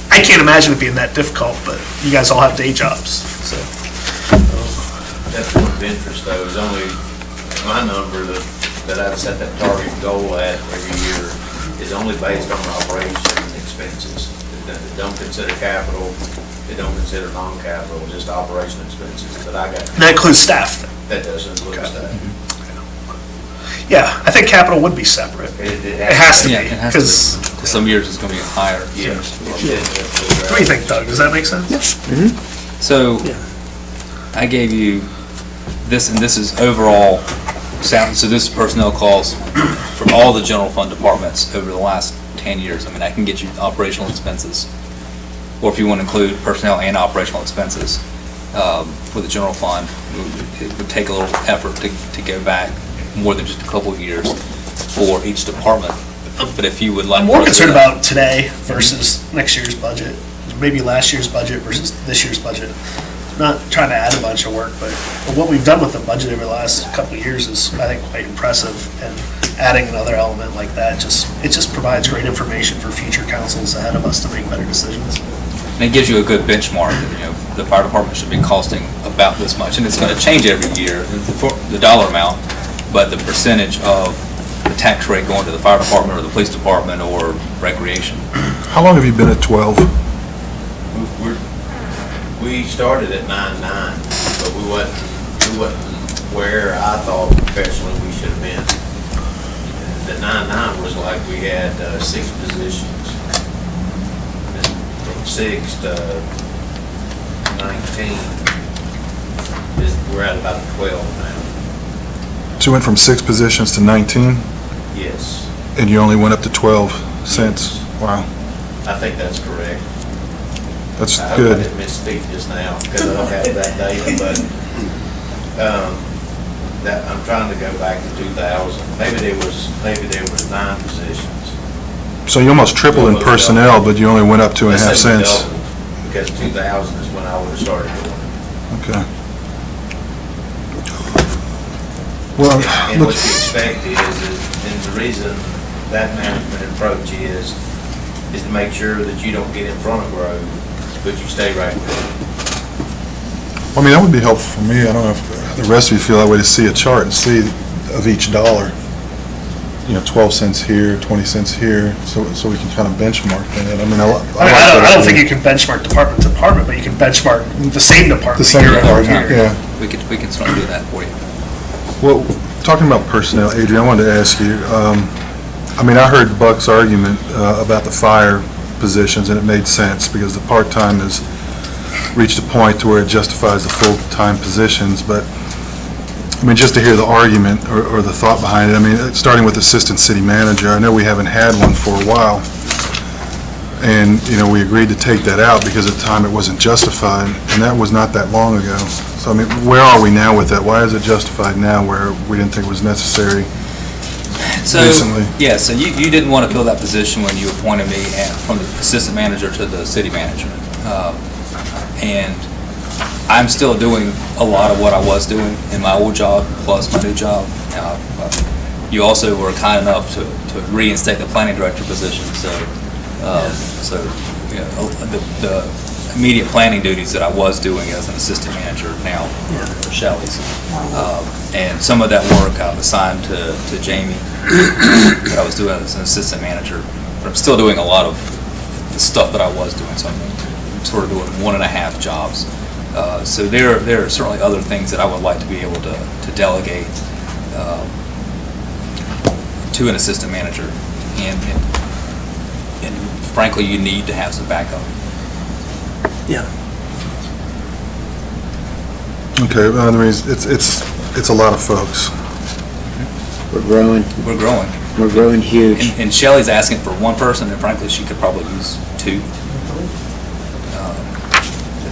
I can't imagine it being that difficult, but you guys all have day jobs, so. That's one of interest though, is only, my number that I've set that target goal at every year is only based on operation expenses. It don't consider capital, it don't consider non-capital, just operation expenses. But I got, That includes staff then? that doesn't include Okay. that. Yeah, I think capital would be separate. It has to be, Yeah, it has to because, be. Some years it's gonna be higher. Yes. what do you think, Doug? Does that make sense? So, Yeah. I gave you this, and this is overall, so this is personnel calls for all the general fund departments over the last 10 years. I mean, I can get you operational expenses, or if you want to include personnel and operational expenses for the general fund, it would take a little effort to go back more than just a couple of years for each department. But if you would like. I'm more concerned about today versus next year's budget, maybe last year's budget versus this year's budget. Not trying to add a bunch of work, but what we've done with the budget over the last couple of years is, I think, quite impressive. And adding another element like that, it just provides great information for future councils ahead of us to make better decisions. And it gives you a good benchmark. You know, the fire department should be costing about this much, and it's going to change every year, the dollar amount, but the percentage of the tax rate going to the fire department or the police department or recreation. How long have you been at 12? We started at 9.9, but we wasn't where I thought professionally we should have been. The 9.9 was like we had 6 positions. And from 6 to 19, we're at about 12 now. So you went from 6 positions to 19, Yes, and you only went up to 12 cents? Wow, I think that's correct. that's I hope I good. didn't misspeak just now, because I don't have that data, but, that, I'm trying to go back to 2000. Maybe there was 9 positions. So you almost tripled in personnel, but you only went up 2.5 Let's say we cents. doubled, because 2000 is when I would have started doing it. Okay. Well, And what look, you expect and the reason that management approach is to make sure that you don't get in front of growth, but you stay right with it. I mean, that would be helpful for me. I don't know if the rest of you feel that way, to see a chart and see of each dollar, 12 cents here, 20 cents here, so we can kind of benchmark that. I mean, I don't think you can benchmark department to department, but you can benchmark the same department. The same year over department, year. yeah. We can start doing that for you. Well, talking about personnel, Adrian, I wanted to ask you, I mean, I heard Buck's argument about the fire positions, and it made sense, because the part-time has reached a point to where it justifies the full-time positions, but, I mean, just to hear the argument or the thought behind it, I mean, starting with assistant city manager, I know we haven't had one for a while, and, we agreed to take that out because at the time it wasn't justified, and that was not that long ago. So, I mean, where are we now with that? Why is it justified now where we didn't think it was necessary recently? Yeah, so you didn't want to fill that position when you appointed me from the assistant manager to the city manager. And I'm still doing a lot of what I was doing in my old job, plus my new job. You also were kind enough to reinstate the planning director position, so the immediate planning duties that I was doing as an assistant manager now for Shelley's. And some of that work I've assigned to Jamie that I was doing as an assistant manager. But I'm still doing a lot of the stuff that I was doing, so I'm sort of doing 1.5 jobs. So there are certainly other things that I would like to be able to delegate to an assistant manager. And frankly, you need to have some backup. Yeah. Okay, the reason, it's a lot of folks. We're growing, We're growing. we're growing huge. And Shelley's asking for one person, and frankly, she could probably use 2.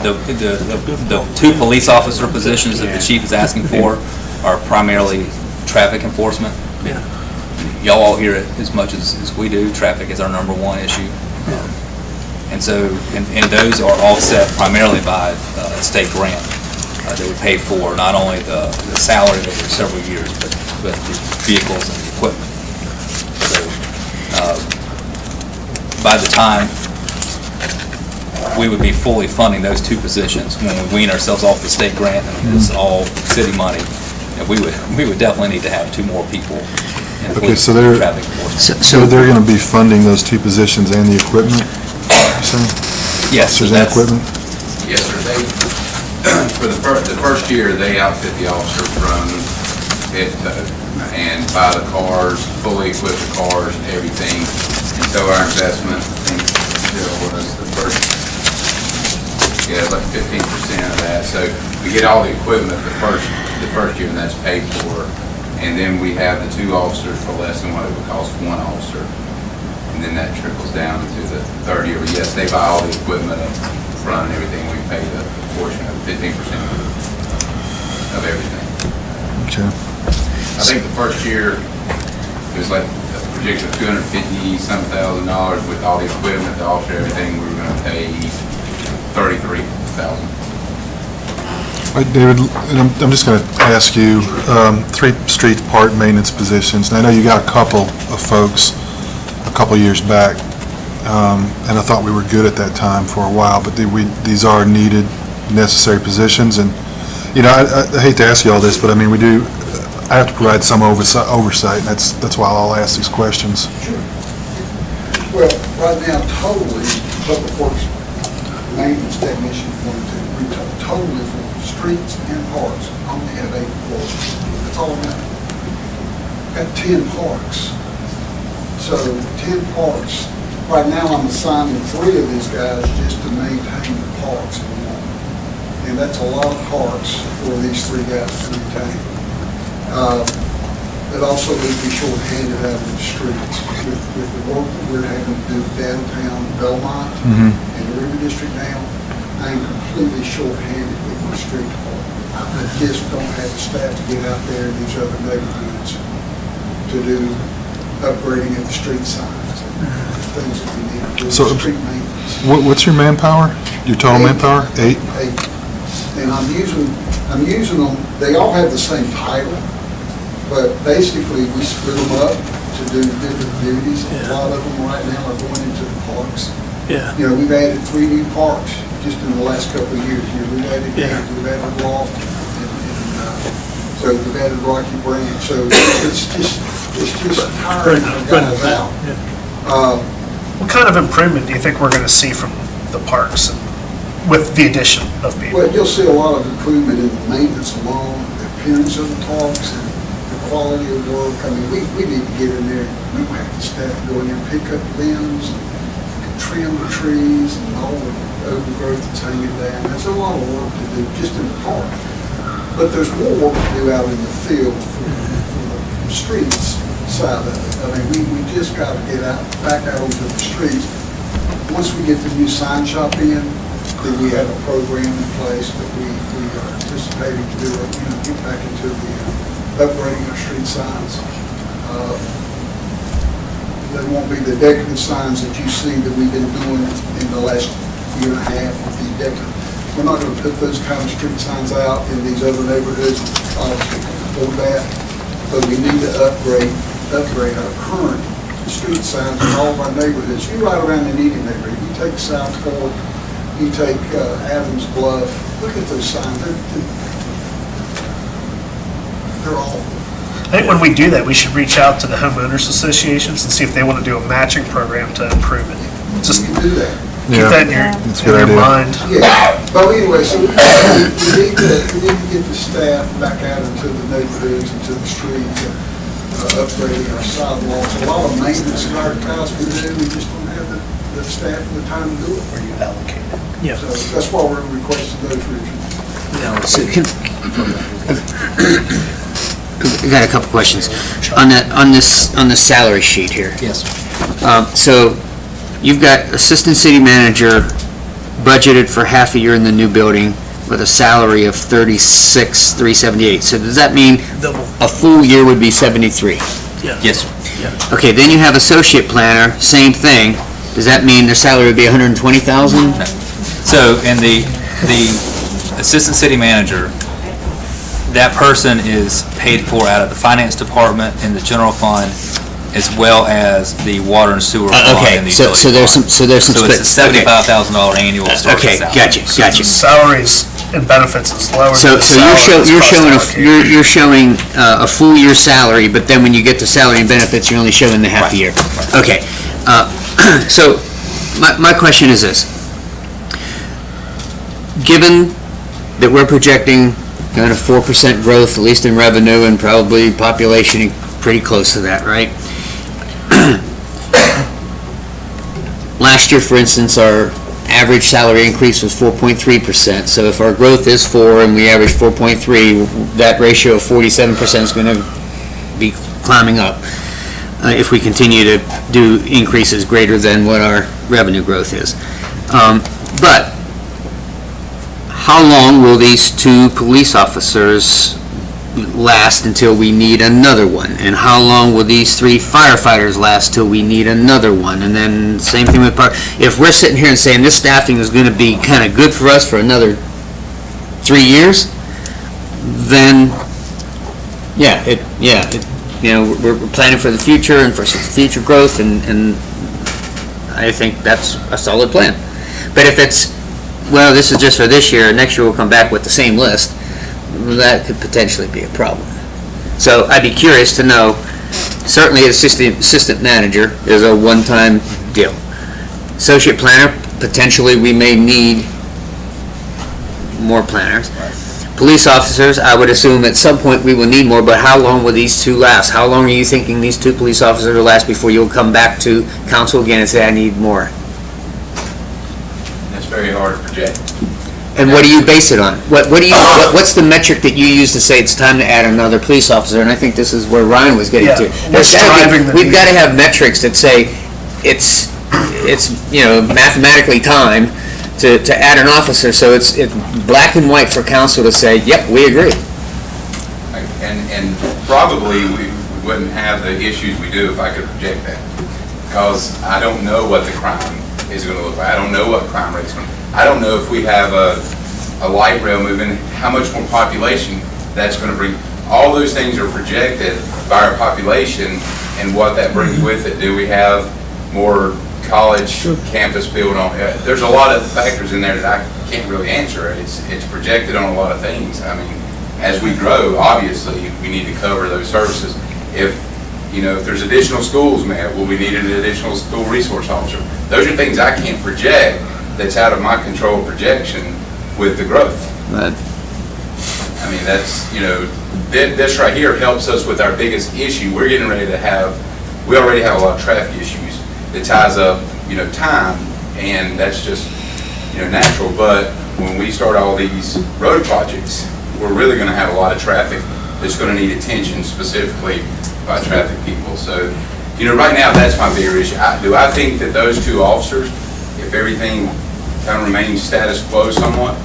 The 2 police officer positions that the chief is asking for are primarily traffic enforcement. Yeah. Y'all all hear it as much as we do. Traffic is our #1 issue. And so, and those are offset primarily by a state grant that would pay for not only the salary over several years, but the vehicles and the equipment. So, by the time we would be fully funding those 2 positions, when we wean ourselves off the state grant and it's all city money, and we would definitely need to have 2 more people in Okay, police so they're- traffic enforcement. So they're going to be funding those 2 positions and the equipment, you're saying? Yes, so Officers and that's, equipment? Yes, sir. They, for the first year, they outfit the officer from head to toe and buy the cars, fully equip the cars, everything. And so our investment, I think, still was the first, like 15% of that. So we get all the equipment the first year, and that's paid for. And then we have the 2 officers for less than what it would cost 1 officer. And then that trickles down to the third year. But yes, they buy all the equipment up front and everything. We pay the portion of 15% of everything. Okay. I think the first year, it was like a projection of $250-some thousand with all the equipment, the officer, everything. We were going to pay $33,000. All right, David, and I'm just going to ask you, 3 street park maintenance positions, and I know you got a couple of folks a couple years back, and I thought we were good at that time for a while, but these are needed, necessary positions, and, you know, I hate to ask you all this, but I mean, I have to provide some oversight, and that's why I'll ask these questions. Well, right now, totally, public works maintenance technician, we totally for streets and parks, only have 8 employees. That's all I got. Got 10 parks. So 10 parks. Right now, I'm assigning 3 of these guys just to maintain the parks. And that's a lot of parks for these 3 guys to maintain. But also we'd be short-handed out in the streets. With the work that we're having to do downtown Belmont and the River District now, I am completely short-handed with my street department. I just don't have the staff to get out there in these other neighborhoods to do upgrading of the street signs and things that we need to do, So, street maintenance. What's your manpower? Your total manpower? 8? 8. And I'm using them, they all have the same title, but basically we split them up to do different duties. A lot of them right now are going into the parks. Yeah. You know, we've added 3 new parks just in the last couple of years. You know, we've added Gaines, we've added Loft, and so we've added Rocky Branch. So it's just tiring the guys out. What kind of improvement do you think we're going to see from the parks with the addition of people? Well, you'll see a lot of improvement in the maintenance alone, the appearance of the parks, and the quality of work. I mean, we need to get in there. We don't have the staff to go in there and pick up limbs, and trim the trees, and all the overgrowth that's hanging down. There's a lot of work to do just in the park. But there's more work to do out in the field for the streets side of it. I mean, we just got to get back out onto the streets. Once we get the new sign shop in, then we have a program in place that we are anticipating to do, get back into the upgrading our street signs. They won't be the decorative signs that you see that we've been doing in the last year and a half with the decorative. We're not going to put those kind of street signs out in these other neighborhoods, obviously for that, but we need to upgrade our current street signs in all of our neighborhoods. You ride around in any neighborhood, you take South Fork, You take Adams Bluff, look at those signs, they're awful. I think when we do that, we should reach out to the homeowners associations and see if they want to do a matching program to improve it. Just You can do that. keep that in that's a good your idea. mind. Yeah, but anyway, so we need to get the staff back out into the neighborhoods, into the streets, upgrading our sidewalks. A lot of maintenance in our towns we do, we just don't have the staff and the time to do it. Where you allocate it. So that's why we're requesting those, Richard. So I got a couple questions. On the salary sheet here. Yes. So you've got assistant city manager budgeted for half a year in the new building with a salary of $36,378. So does that mean Double. a full year would be 73? Yes, sir. Okay, then you have associate planner, same thing. Does that mean their salary would be 120,000? So in the assistant city manager, that person is paid for out of the finance department and the general fund, as well as the water and sewer fund and the Okay, utility so there's some, fund. so there's some So split. it's a $75,000 annual starting Okay, salary. gotcha. Salaries and benefits is lower So, than the so you're salaries showing, you're showing a full year salary, but then when you get to salary and benefits, you're only showing the half a year. Okay, so my question is this. Given that we're projecting kind of 4% growth, at least in revenue, and probably population pretty close to that, right? Last year, for instance, our average salary increase was 4.3%. So if our growth is 4 and we average 4.3, that ratio of 47% is going to be climbing up if we continue to do increases greater than what our revenue growth is. But how long will these 2 police officers last until we need another one? And how long will these 3 firefighters last till we need another one? And then same thing with if we're sitting here and saying this staffing is going to be kind of good for us for another 3 years, then we're planning for the future and for some future growth, and I think that's a solid plan. But if it's, well, this is just for this year, and next year we'll come back with the same list, that could potentially be a problem. So I'd be curious to know, certainly assistant manager is a one-time deal. Associate planner, potentially we may need more planners. Police officers, I would assume at some point we will need more, but how long will these 2 last? How long are you thinking these 2 police officers will last before you'll come back to council again and say, I need more? That's very hard to project. And what do you base it on? What's the metric that you use to say it's time to add another police officer? And I think this is where Ryan was getting to. What's driving the We've need? got to have metrics that say it's mathematically time to add an officer, so it's black and white for council to say, yep, we agree. And probably we wouldn't have the issues we do if I could project that. Because I don't know what the crime is going to look like. I don't know what crime rate's going to, I don't know if we have a light rail moving, how much more population that's going to bring. All those things are projected by our population and what that brings with it. Do we have more college campus built on? There's a lot of factors in there that I can't really answer. It's projected on a lot of things. I mean, as we grow, obviously, we need to cover those services. If there's additional schools, will we need an additional school resource officer? Those are things I can't project. That's out of my control projection with the growth. Right. I mean, that's, this right here helps us with our biggest issue. We're getting ready to we already have a lot of traffic issues that ties up, time, and that's just, natural. But when we start all these road projects, we're really gonna have a lot of traffic that's gonna need attention specifically by traffic people. So, right now, that's my bigger issue. Do I think that those 2 officers, if everything kind of remains status quo somewhat,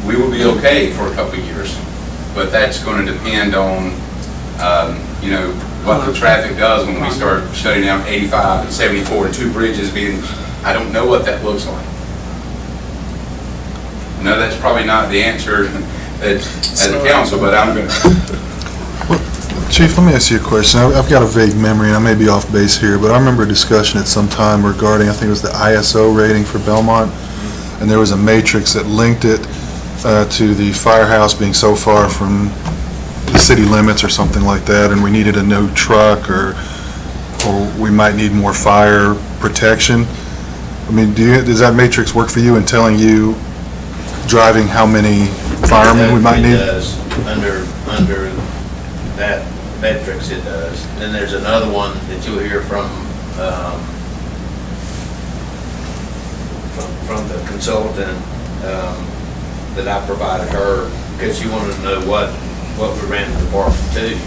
we will be okay for a couple of years. But that's going to depend on, what the traffic does when we start shutting down 85 and 74 and 2 bridges being, I don't know what that looks like. No, that's probably not the answer as a council, but I'm going to. Chief, let me ask you a question. I've got a vague memory, and I may be off base here, but I remember a discussion at some time regarding, I think it was the ISO rating for Belmont, and there was a matrix that linked it to the firehouse being so far from the city limits or something like that, and we needed a new truck, or we might need more fire protection. I mean, does that matrix work for you in telling you, driving, how many firemen we might It need? does, under that metrics it does. Then there's another one that you'll hear from the consultant, that I provided her, because she wanted to know what we ran the department to.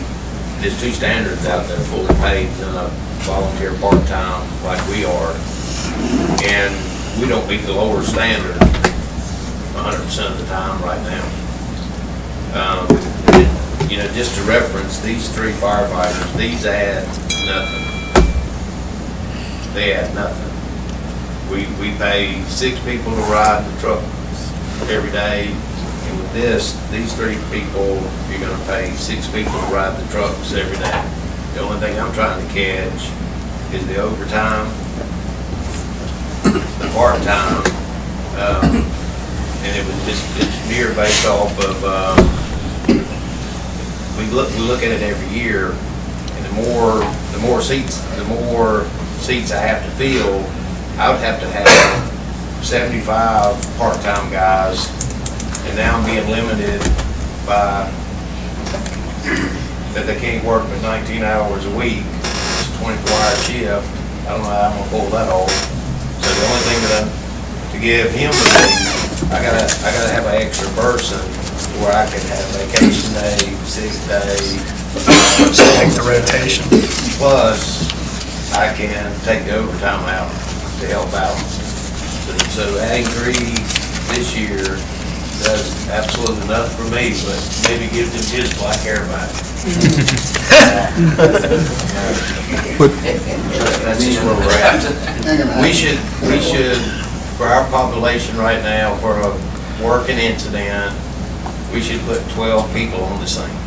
There's two standards out there, fully paid and a volunteer part-time like we are. And we don't meet the lower standard 100% of the time right now. You know, just to reference, these 3 firefighters, these add nothing. They add nothing. We pay 6 people to ride the truck every day, and with these 3 people, you're gonna pay 6 people to ride the trucks every day. The only thing I'm trying to catch is the overtime, the part-time, and it's mere based off of, we look at it every year, and the more seats I have to fill, I would have to have 75 part-time guys, and now I'm being limited by that they can't work but 19 hours a week. It's a 24-hour shift. I don't know how I'm gonna pull that off. So the only thing to give him the leave, I gotta have an extra person where I can have vacation day, sick day. Take the rotation. Plus, I can take the overtime out to help out. So adding 3 this year does absolutely nothing for me, but maybe gives him his black hair back. That's just where we're at. We should, for our population right now, for a working incident, we should put 12 people on the scene.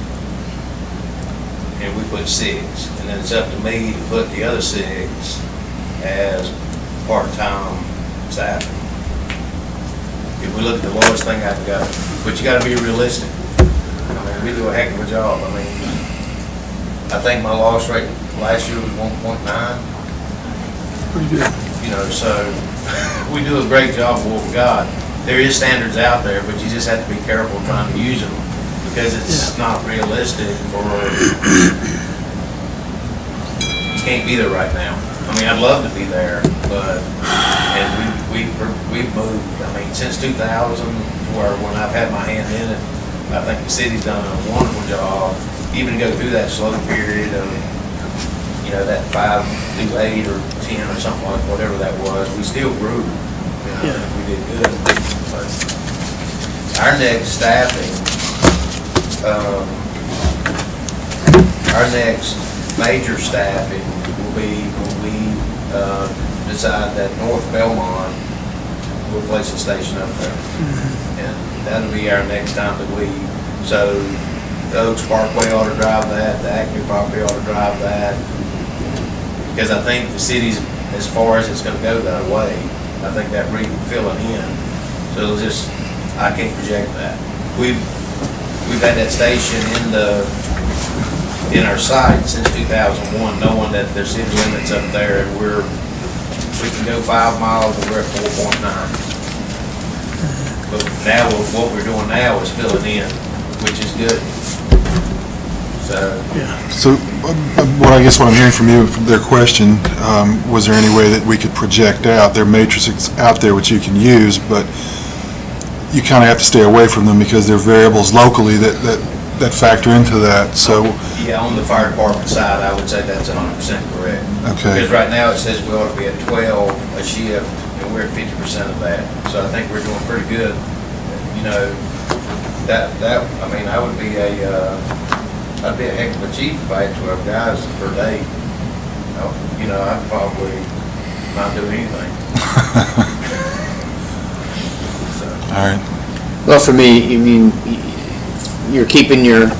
And we put 6, and then it's up to me to put the other 6 as part-time staff. If we look at the lowest thing I can go, but you gotta be realistic. I mean, we do a heck of a job. I mean, I think my loss rate last year was 1.9. Pretty good. You know, so we do a great job with what we got. There is standards out there, but you just have to be careful trying to use them, because it's not realistic for, you can't be there right now. I mean, I'd love to be there, but, and we've moved, I mean, since 2000, where when I've had my hand in it, I think the city's done a wonderful job, even to go through that slow period of, you know, that 5 through 8 or 10 or something like, whatever that was, we still grew. You know, I think we did good. But our next staffing, our next major staffing will be when we decide that North Belmont will place a station up there. And that'll be our next time that we, so the Oaks Parkway ought to drive that, the Acme property ought to drive that. Because I think the city's, as far as it's gonna go that way, I think that filling in. So it'll just, I can't project that. We've had that station in our site since 2001, knowing that there's city limits up there, and we can go 5 miles and we're at 4.9. But now, what we're doing now is filling in, which is good. So, what I guess what I'm hearing from you, from their question, was there any way that we could project out? There are matrices out there which you can use, but you kind of have to stay away from them because they're variables locally that factor into that, so. Yeah, on the fire department side, I would say that's 100% correct. Okay. Because right now it says we ought to be at 12 a shift, and we're at 50% of that. So I think we're doing pretty good. You know, that I mean, I'd be a heck of a chief if I had 12 guys per day. You know, I'd probably not do anything. All right. Well, for me, I mean, you're keeping your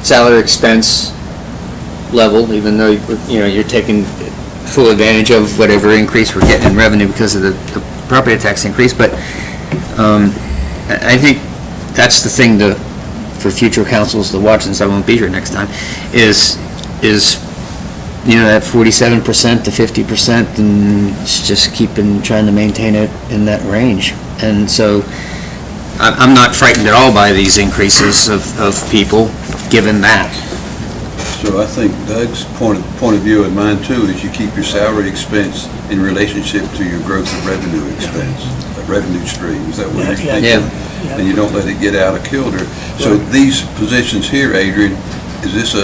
salary expense level, even though, you know, you're taking full advantage of whatever increase we're getting in revenue because of the property tax increase, but I think that's the thing for future councils to watch, since I won't be here next time, is that 47% to 50%, and it's just trying to maintain it in that range. And so I'm not frightened at all by these increases of people, given that. So I think Doug's point of view, and mine too, is you keep your salary expense in relationship to your growth of revenue expense, revenue stream. Is that what you're thinking? Yeah. And you don't let it get out of kilter. So these positions here, Adrian, is this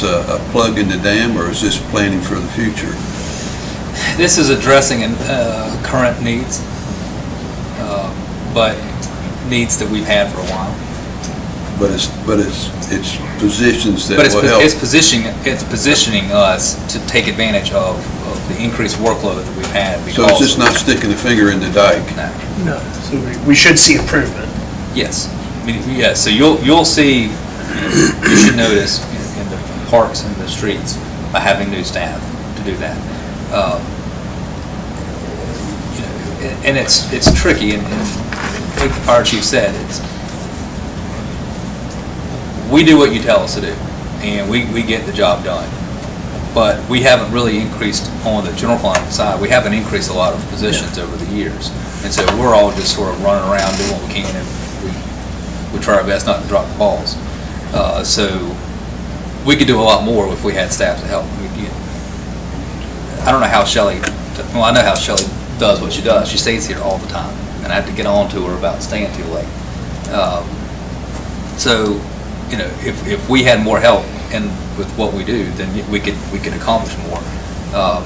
a plug in the dam, or is this planning for the future? This is addressing current needs, but needs that we've had for a while. But it's positions that But will help. it's positioning us to take advantage of the increased workload that we've had. So it's just not sticking the finger in the dike. No. So we should see improvement. Yes. I mean, yeah, so you'll see, you should notice in the parks and the streets by having new staff to do that. And it's tricky, and like our chief said, we do what you tell us to do, and we get the job done. But we haven't really increased on the general fund side. We haven't increased a lot of positions over the years. And so we're all just sort of running around doing what we can, and we try our best not to drop the balls. So we could do a lot more if we had staff to help. I don't know how Shelley, well, I know how Shelley does what she does. She stays here all the time, and I have to get on to her about staying too late. So, if we had more help with what we do, then we could accomplish more.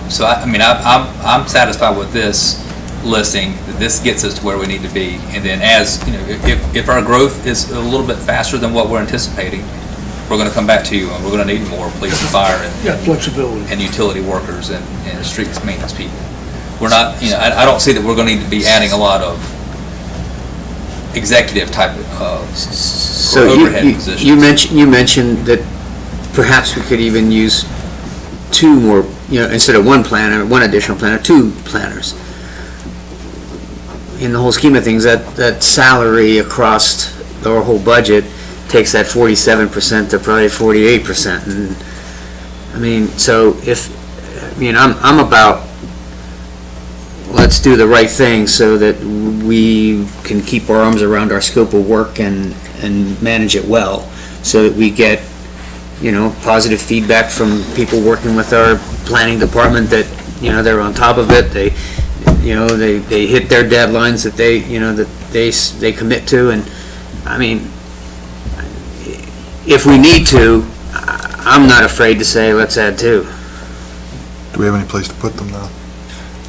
So I'm satisfied with this listing. This gets us to where we need to be, and then if our growth is a little bit faster than what we're anticipating, we're going to come back to you, and we're going to need more police and fire flexibility. and utility workers and street maintenance people. We're not, I don't see that we're going to need to be adding a lot of executive type of So overhead positions. you mentioned that perhaps we could even use two more, instead of one planner, one additional planner, two planners. In the whole scheme of things, that salary across our whole budget takes that 47% to probably 48%. And I'm about, let's do the right thing so that we can keep our arms around our scope of work and manage it well, so that we get, positive feedback from people working with our planning department that, they're on top of it. They hit their deadlines that they commit to. And if we need to, I'm not afraid to say, let's add two. Do we have any place to put them now?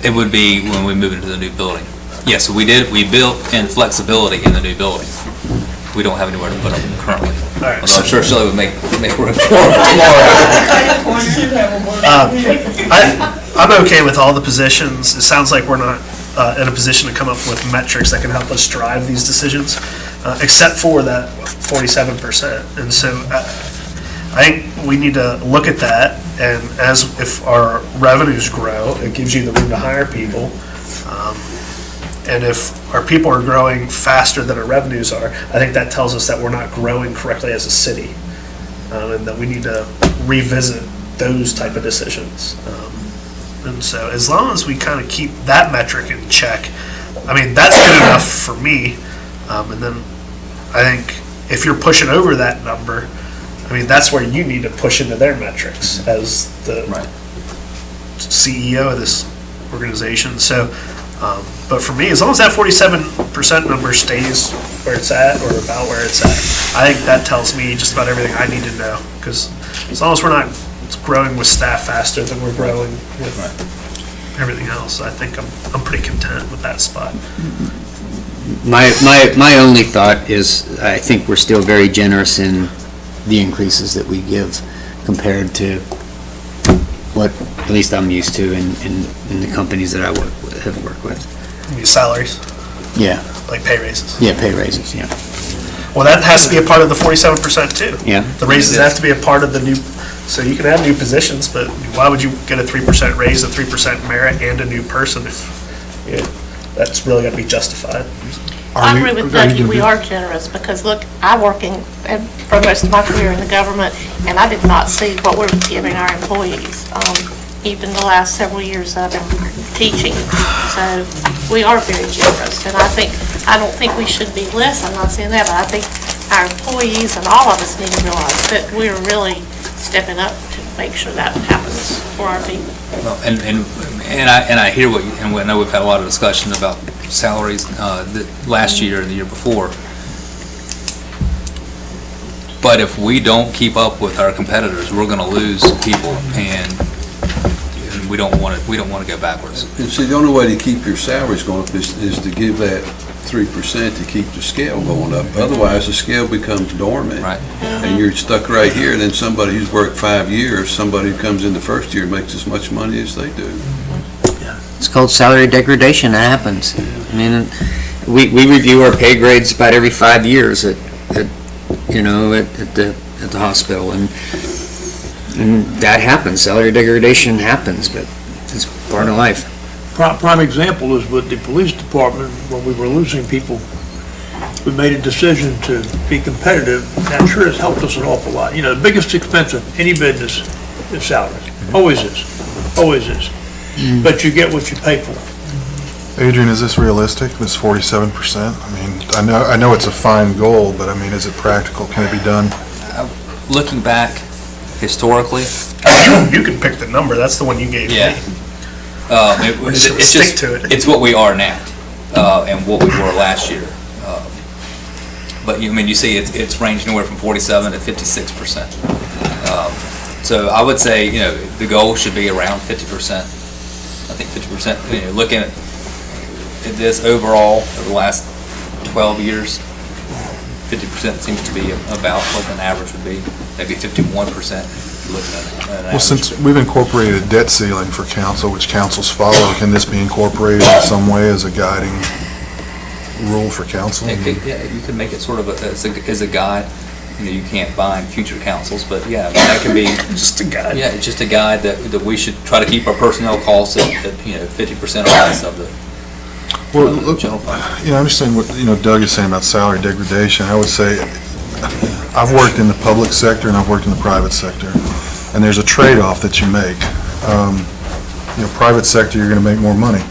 It would be when we move into the new building. Yes, we built in flexibility in the new building. We don't have anywhere to put them currently. All right, Although I'm sure Shelley would make room for I'm okay with all the positions. It sounds like we're not in a position to come up with metrics that can help us drive these decisions, except for that 47%. And so I think we need to look at that, and if our revenues grow, it gives you the room to hire people. And if our people are growing faster than our revenues are, I think that tells us that we're not growing correctly as a city, and that we need to revisit those type of decisions. And so as long as we kind of keep that metric in check, that's good enough for me. And then I think if you're pushing over that number, that's where you need to push into their metrics as the CEO of this organization. So, but for me, as long as that 47% number stays where it's at, or about where it's at, I think that tells me just about everything I need to know. Because as long as we're not growing with staff faster than we're growing with everything else, I think I'm pretty content with that spot. My only thought is, I think we're still very generous in the increases that we give compared to what at least I'm used to in the companies that I have worked with. Salaries, Yeah, like pay raises. yeah, pay raises, yeah. Well, that has to be a part of the 47% too. Yeah. The raises have to be a part of the new, so you can have new positions, but why would you get a 3% raise, a 3% merit, and a new person if that's really gonna be justified. I agree with Dougie, we are generous, because look, I working for most of my career in the government, and I did not see what we're giving our employees, even the last several years I've been teaching. So we are very generous, and I don't think we should be less, I'm not saying that, but I think our employees and all of us need to realize that we're really stepping up to make sure that happens for our people. Well, and I hear what you, and I know we've had a lot of discussion about salaries last year and the year before. But if we don't keep up with our competitors, we're going to lose people, and we don't want to go backwards. And see, the only way to keep your salaries going up is to give that 3% to keep the scale going up. Otherwise, the scale becomes dormant. Right. And you're stuck right here, and then somebody who's worked 5 years, somebody who comes in the first year makes as much money as they do. It's called salary degradation, that happens. I mean, we review our pay grades about every 5 years at the hospital, and that happens, salary degradation happens, but it's part of life. Prime example is with the police department, when we were losing people, we made a decision to be competitive. That sure has helped us an awful lot. You know, the biggest expense of any business is salaries. Always is. Always is. But you get what you pay for. Adrian, is this realistic, this 47%? I mean, I know it's a fine goal, but I mean, is it practical? Can it be done? Looking back historically, You can pick the number, that's the one you gave me. yeah. It's Stick just, to it. it's what we are now, and what we were last year. But you see, it's ranged anywhere from 47 to 56%. So I would say, the goal should be around 50%. I think 50%, looking at this overall over the last 12 years, 50% seems to be about what an average would be, maybe 51% if you're looking at an average. Well, since we've incorporated a debt ceiling for council, which councils follow, can this be incorporated in some way as a guiding rule for council? Yeah, you could make it sort of as a guide. You can't bind future councils, but yeah, that can be. Just a guide. Yeah, it's just a guide that we should try to keep our personnel costs at 50% or less of the Well, look, general fund. I understand what, Doug is saying about salary degradation. I would say, I've worked in the public sector and I've worked in the private sector, and there's a trade-off that you make. Private sector, you're gonna make more money,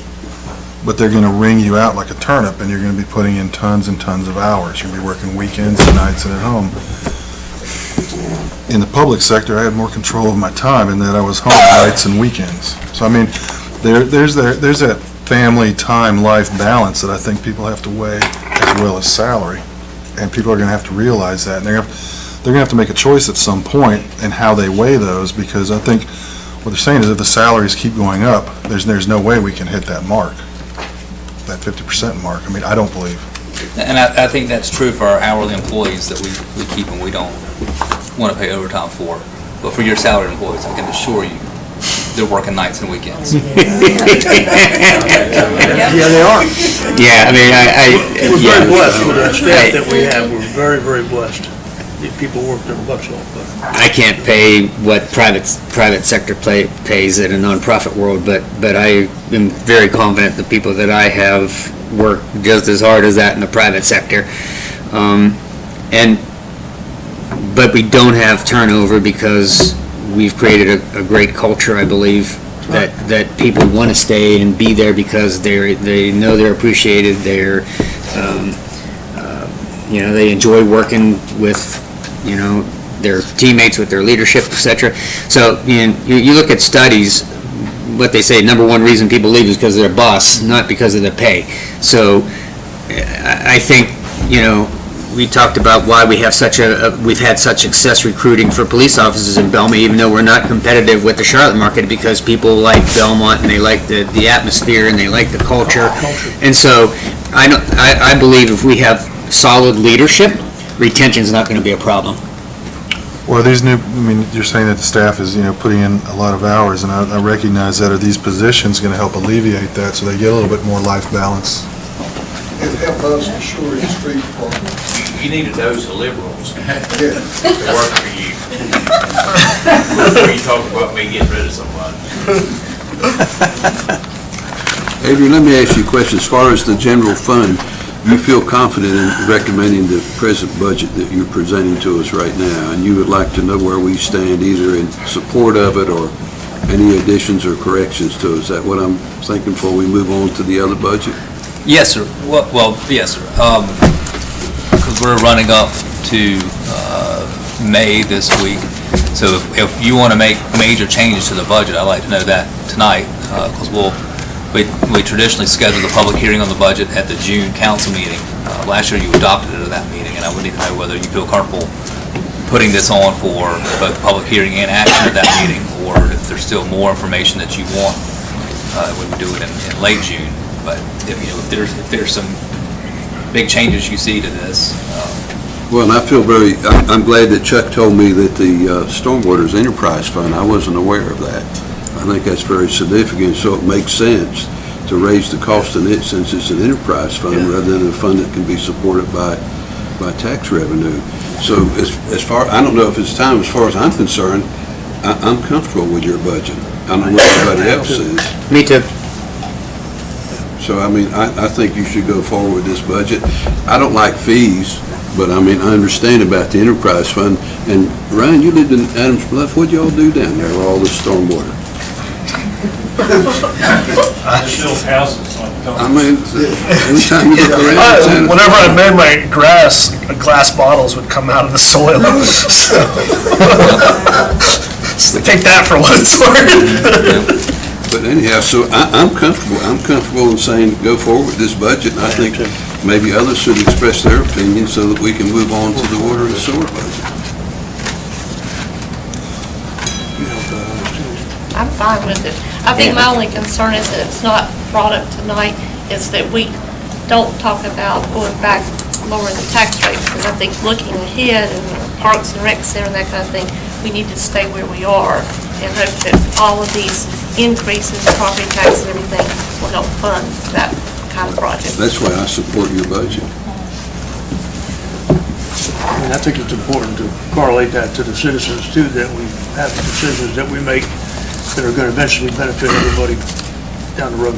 but they're gonna wring you out like a turnip, and you're gonna be putting in tons and tons of hours. You're gonna be working weekends and nights and at home. In the public sector, I had more control of my time in that I was home nights and weekends. So, I mean, there's that family, time, life balance that I think people have to weigh as well as salary. And people are gonna have to realize that, and they're gonna have to make a choice at some point in how they weigh those, because I think what they're saying is if the salaries keep going up, there's no way we can hit that mark, that 50% mark. I mean, I don't believe. And I think that's true for our hourly employees that we keep and we don't want to pay overtime for. But for your salaried employees, I can assure you, they're working nights and weekends. Yeah, they are. Yeah, I mean, We're yeah. very blessed with the staff that we have. We're very, very blessed. The people work their butts off, but. I can't pay what private sector pays in a nonprofit world, but I am very confident the people that I have work just as hard as that in the private sector. But we don't have turnover because we've created a great culture, I believe, that people want to stay and be there because they know they're appreciated. They enjoy working with their teammates, with their leadership, etc. So you look at studies, what they say, number one reason people leave is because of their boss, not because of the pay. So I think, we talked about why we've had such success recruiting for police officers in Belmont, even though we're not competitive with the Charlotte market, because people like Belmont and they like the atmosphere and they like the culture. And so I believe if we have solid leadership, retention's not going to be a problem. Well, you're saying that the staff is, putting in a lot of hours, and I recognize that. Are these positions going to help alleviate that so they get a little bit more life balance? It'll help us for sure in the street department. You need a dose of liberals Yeah. to work for you. Before you talk about me getting rid of somebody. Adrian, let me ask you a question. As far as the general fund, you feel confident in recommending the present budget that you're presenting to us right now, and you would like to know where we stand either in support of it or any additions or corrections to it? Is that what I'm thinking before we move on to the other budget? Yes, sir. Well, yes, sir. Because we're running up to May this week, so if you want to make major changes to the budget, I'd like to know that tonight, because we traditionally schedule the public hearing on the budget at the June council meeting. Last year, you adopted it at that meeting, and I would need to know whether you feel comfortable putting this on for both the public hearing and action at that meeting, or if there's still more information that you want, we would do it in late June. But if there's some big changes you see to this, Well, and I feel I'm glad that Chuck told me that the Stormwater's Enterprise Fund, I wasn't aware of that. I think that's very significant, so it makes sense to raise the cost of it since it's an enterprise fund rather than a fund that can be supported by tax revenue. So as far, I don't know if it's time, as far as I'm concerned, I'm comfortable with your budget. I don't know what everybody else is. Me too. So, I mean, I think you should go forward with this budget. I don't like fees, but I mean, I understand about the enterprise fund. And Ryan, you lived in Adams Bluff. What'd y'all do down there with all this stormwater? I just built houses like I mean, every time you look around, it's Adams Whenever I Bluff. made my grass, glass bottles would come out of the soil. So take that for what it's worth. But anyhow, so I'm comfortable. I'm comfortable in saying go forward with this budget. And I think maybe others should express their opinion so that we can move on to the water and sewer budget. I'm fine with it. I think my only concern is that it's not brought up tonight, is that we don't talk about going back, lowering the tax rate, because I think looking ahead and Parks and Rec Center and that kind of thing, we need to stay where we are and hope that all of these increases, property tax and everything, will help fund that kind of project. That's why I support your budget. And I think it's important to correlate that to the citizens too, that we have the decisions that we make that are going to eventually benefit everybody down the road.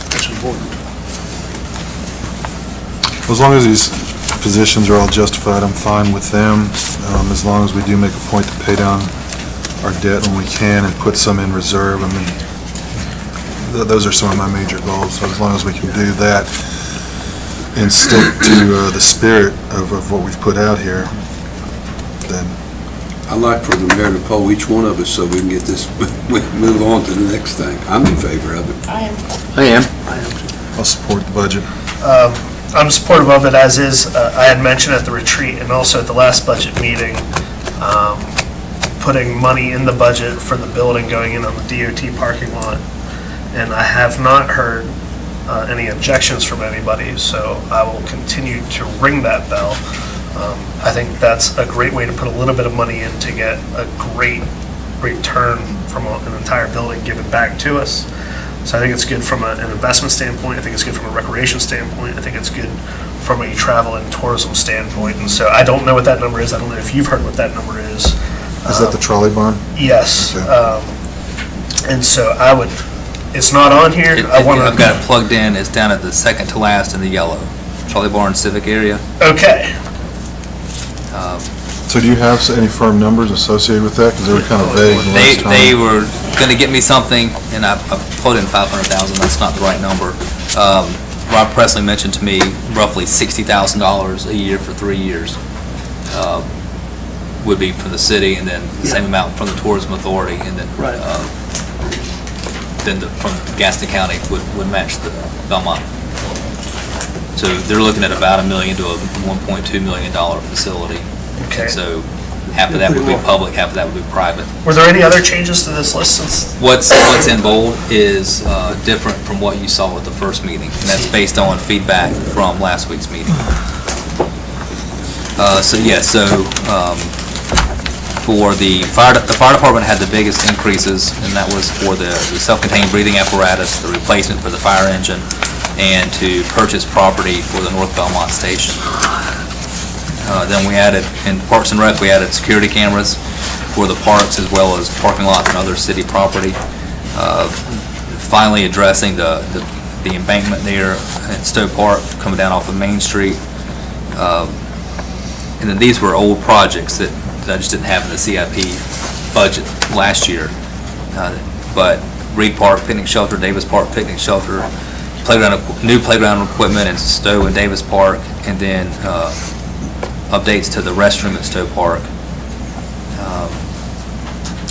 That's important. As long as these positions are all justified, I'm fine with them, as long as we do make a point to pay down our debt when we can and put some in reserve. I mean, those are some of my major goals, so as long as we can do that and stick to the spirit of what we've put out here, then I'd like for the mayor to poll each one of us so we can get this, move on to the next thing. I'm in favor of it. I am. I am. I'll support the budget. I'm supportive of it as is. I had mentioned at the retreat and also at the last budget meeting, putting money in the budget for the building going in on the DOT parking lot. And I have not heard any objections from anybody, so I will continue to ring that bell. I think that's a great way to put a little bit of money in to get a great return from an entire building given back to us. So I think it's good from an investment standpoint. I think it's good from a recreation standpoint. I think it's good from a travel and tourism standpoint. And so I don't know what that number is. I don't know if you've heard what that number is. Is that the trolley barn? Yes. Okay. And so I would, it's not on here. I want I've got it plugged in. It's down at the second to last in the yellow. Trolley Barn Civic area. Okay. So do you have any firm numbers associated with that? Because they were kind of vague the last time. They were going to get me something, and I plugged in 500,000. That's not the right number. Rob Presley mentioned to me roughly $60,000 a year for 3 years would be for the city, and then the same amount from the Tourism Authority, and then Right. then from Gaston County would match the Belmont. So they're looking at about $1 million to a $1.2 million facility. Okay. So half of that would be public, half of that would be private. Were there any other changes to this list since? What's in bold is different from what you saw at the first meeting, and that's based on feedback from last week's meeting. For the fire department had the biggest increases, and that was for the self-contained breathing apparatus, the replacement for the fire engine, and to purchase property for the North Belmont Station. Then we added, in Parks and Rec, we added security cameras for the parks as well as parking lots and other city property. Finally addressing the the embankment there at Stowe Park, coming down off of Main Street. And then these were old projects that I just didn't have in the CIP budget last year. But Reed Park Picnic Shelter, Davis Park Picnic Shelter, new playground equipment in Stowe and Davis Park, and then updates to the restroom at Stowe Park.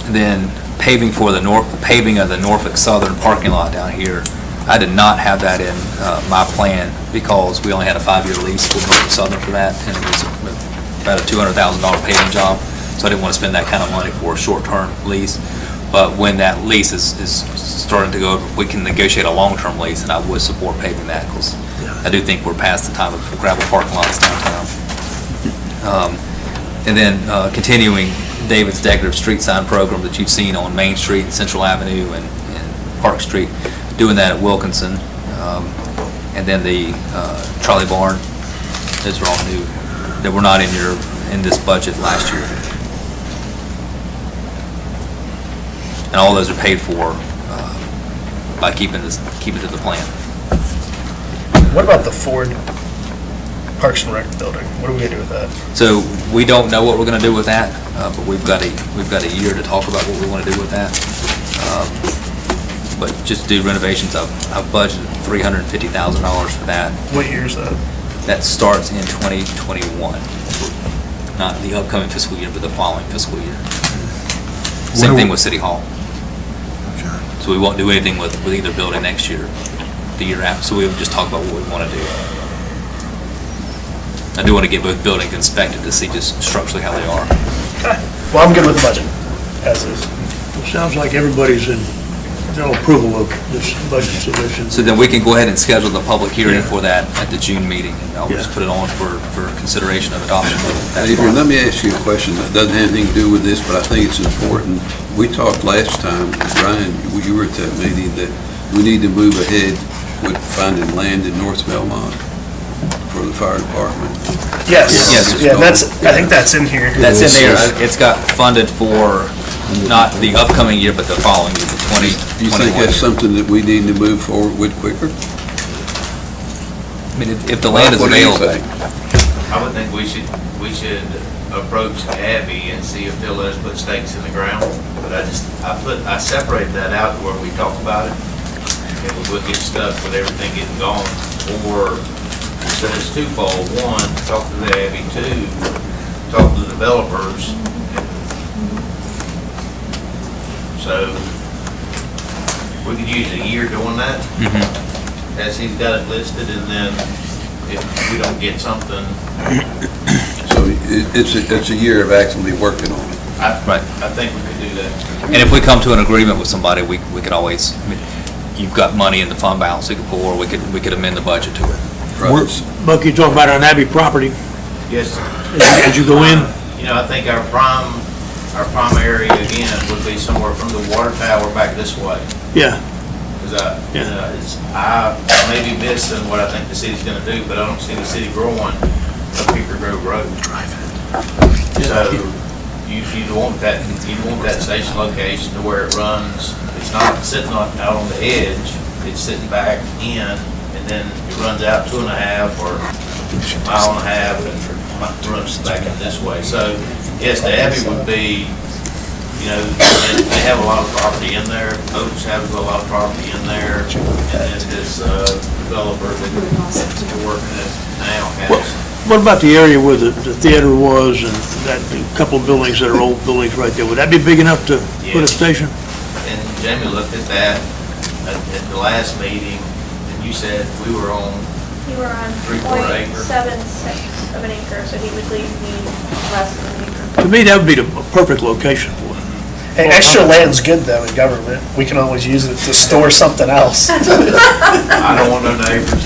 And then paving for paving of the Norfolk Southern parking lot down here. I did not have that in my plan because we only had a 5-year lease with Norfolk Southern for that, and it was about a $200,000 paving job, so I didn't want to spend that kind of money for a short-term lease. But when that lease is starting to go, we can negotiate a long-term lease, and I would support paving that, because I do think we're past the time of gravel parking lots downtown. And then continuing David's decorative street sign program that you've seen on Main Street, and Central Avenue, and Park Street, doing that at Wilkinson. And then the trolley barn, those are all new, that were not in this budget last year. And all those are paid for by keeping to the plan. What about the Ford Parks and Rec building? What are we gonna do with that? So we don't know what we're going to do with that, but we've got a year to talk about what we want to do with that. But just to do renovations, I've budgeted $350,000 for that. What year is that? That starts in 2021, not the upcoming fiscal year, but the following fiscal year. Same thing with City Hall. So we won't do anything with either building next year, the year after. So we'll just talk about what we want to do. I do want to get both buildings inspected to see just structurally how they are. Okay. Well, I'm good with the budget, as is. It sounds like everybody's in general approval of this budget submission. So then we can go ahead and schedule the public hearing for that at the June meeting, and I'll just Yeah. put it on for consideration of adoption. Adrian, let me ask you a question that doesn't have anything to do with this, but I think it's important. We talked last time, Brian, you were at that meeting, that we need to move ahead with finding land in North Belmont for the fire department. Yes. Yes. Yeah, I think that's in here. That's in there. It's got funded for not the upcoming year, but the following year, the Do you think 2021 that's year. something that we need to move forward with quicker? I mean, if the land is What do you available. think? I would think we should approach Abby and see if they'll let us put stakes in the ground. But I separated that out to where we talk about it. If we would get stuck with everything getting gone, or, so it's twofold. One, talk to the Abby. Two, talk to the developers. So we could use a year doing that, as he's got it listed, and then if we don't get something, So it's a year of actively working on it. Right. I think we could do that. And if we come to an agreement with somebody, we could always, I mean, you've got money in the fund balance we could pull, or we could amend the budget to it. Right. Buck, you talking about on Abbey property, Yes, sir. as you go in? I think our prime area again would be somewhere from the water tower back this way. Yeah, Because I may be missing what I think the city's gonna do, but I don't see the city growing up Hickory Grove Road. So you'd want that station location to where it runs. It's not sitting out on the edge, it's sitting back in, and then it runs out 2.5 or a mile and a half and runs back in this way. So yes, the Abbey would be, they have a lot of property in there. Oaks have a lot of property in there. And then this developer that we're working at now has. what about the area where the theater was and that couple of buildings that are old buildings right there? Would that be big enough to put a Yes. station? And Jamie looked at that at the last meeting, and you said we were on, You were on 3/4 acre. 0.76 of an acre, so he would leave me less than an acre. To me, that would be the perfect location for it. Hey, extra land's good though in government. We can always use it to store something else. I don't want no neighbors.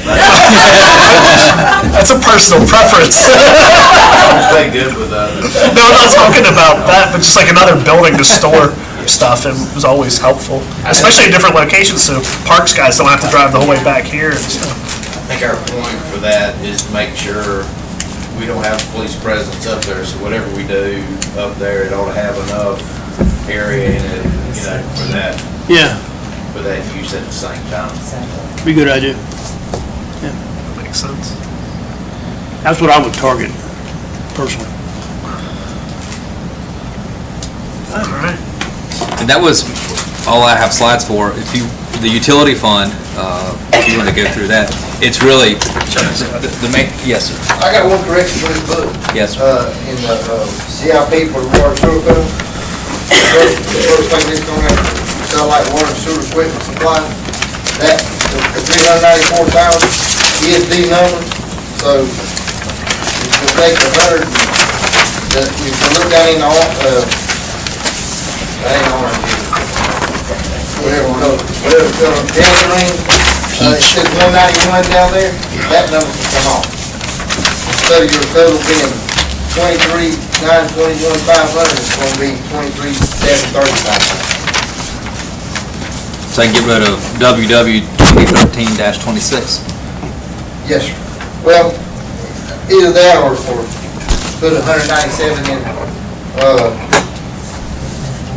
That's a personal preference. I'll play good with others. No, I'm not talking about that, but just like another building to store stuff, it was always helpful, especially in different locations, so parks guys don't have to drive the whole way back here and stuff. I think our point for that is to make sure we don't have police presence up there, so whatever we do up there, it ought to have enough area in it, for that. Yeah, for that use at the same time. Be a good idea. Makes sense. That's what I would target personally. All right. And that was all I have slides for. If you, the utility fund, if you want to go through that, it's really, the main, yes, sir. I got one correction for this book. Yes, sir. In the CIP for the water sewer bill. The first thing that's gonna have to sell like water and sewer equipment supply, that, the 394,000 is the number, so if you take 100, you can look down in the, that ain't orange, whatever color, tangerine, it says 191 down there, that number can come off. Instead of your total being 23,921,500, it's gonna be 23,735. So I can get rid of WW 2013-26. Yes, sir. Well, either that or put 197 in,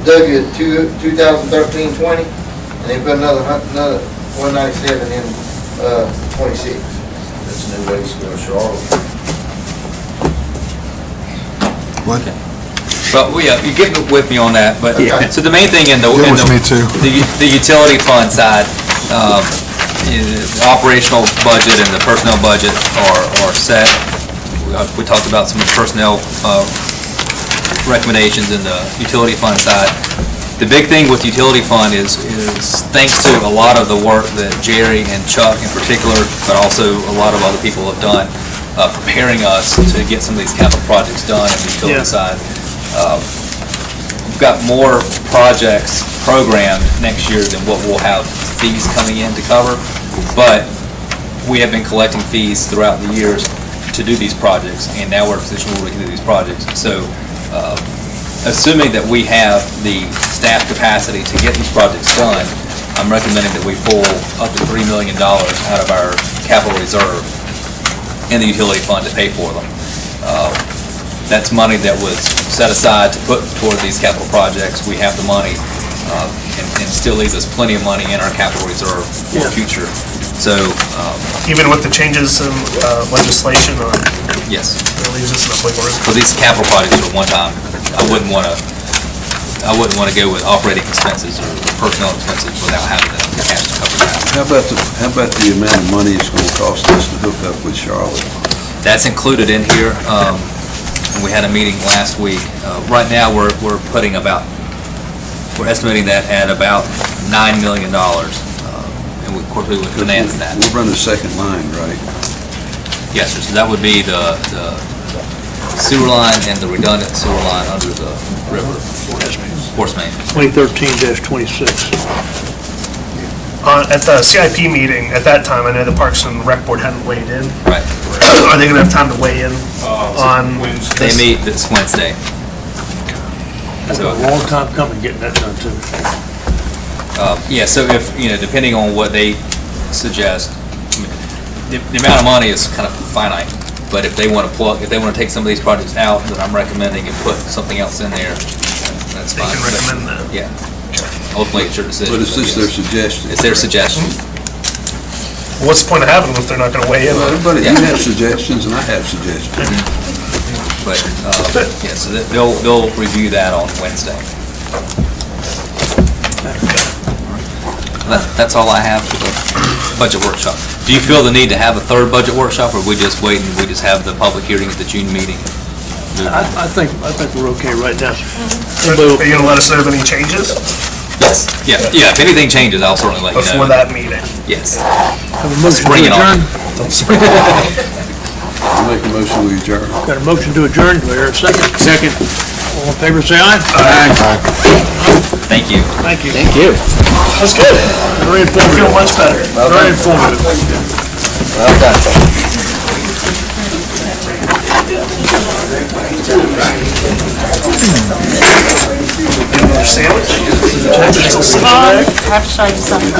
W 2013-20, and then put another 197 in, 26. That's a new way to spell Charlotte. What? But, well, yeah, you get with me on that, but, Okay. so the main thing in the, Get with me too. the utility fund side, the operational budget and the personnel budget are set. We talked about some of the personnel recommendations in the utility fund side. The big thing with utility fund is thanks to a lot of the work that Jerry and Chuck in particular, but also a lot of other people have done, preparing us to get some of these capital projects done on the utility side. We've got more projects programmed next year than what we'll have fees coming in to cover, but we have been collecting fees throughout the years to do these projects, and now we're in a position where we can do these projects. So, assuming that we have the staff capacity to get these projects done, I'm recommending that we pull up to $3 million out of our capital reserve in the utility fund to pay for them. That's money that was set aside to put toward these capital projects. We have the money, and still leaves us plenty of money in our capital reserve for the future. So, Even with the changes in legislation on, yes. it leaves us enough wiggle room. For these capital projects are one time, I wouldn't want to go with operating expenses or personnel expenses without having the cash to cover that. How about the amount of money it's gonna cost us to hook up with Charlotte? That's included in here. We had a meeting last week. Right now, we're estimating that at about $9 million. And of course, we would finance that. We'll run the second line, right? Yes, sir. So that would be the sewer line and the redundant sewer line under the river. Force main. 2013-26. At the CIP meeting, at that time, I know the Parks and Rec Board hadn't weighed in. Right. Are they gonna have time to weigh in on They this? meet this Wednesday. That's a long time coming, getting that done too. Yeah, so if, depending on what they suggest, the amount of money is kind of finite, but if they want to take some of these projects out that I'm recommending and put something else in there, that's They fine. can recommend that. Yeah. Ultimately, it's your decision. But is this their suggestion? It's their suggestion. What's the point of having them if they're not gonna weigh in? Well, everybody, Yeah. you have suggestions and I have suggestions. But, yeah, so they'll review that on Wednesday. That's all I have for the budget workshop. Do you feel the need to have a third budget workshop, or we just wait and we just have the public hearing at the June meeting? I think we're okay right now. Are you gonna let us know of any changes Yes, yeah, if anything changes, I'll certainly let you know. before that meeting? Yes. Have a motion Bring to it on. adjourn? I'll make a motion we adjourn. Got a motion to adjourn, do I hear a second? Second. All in favor, say aye. Thank you. Thank you. Thank you. That's good. Very I feel informative. much better. Very informative. Another sandwich? I have to show you something.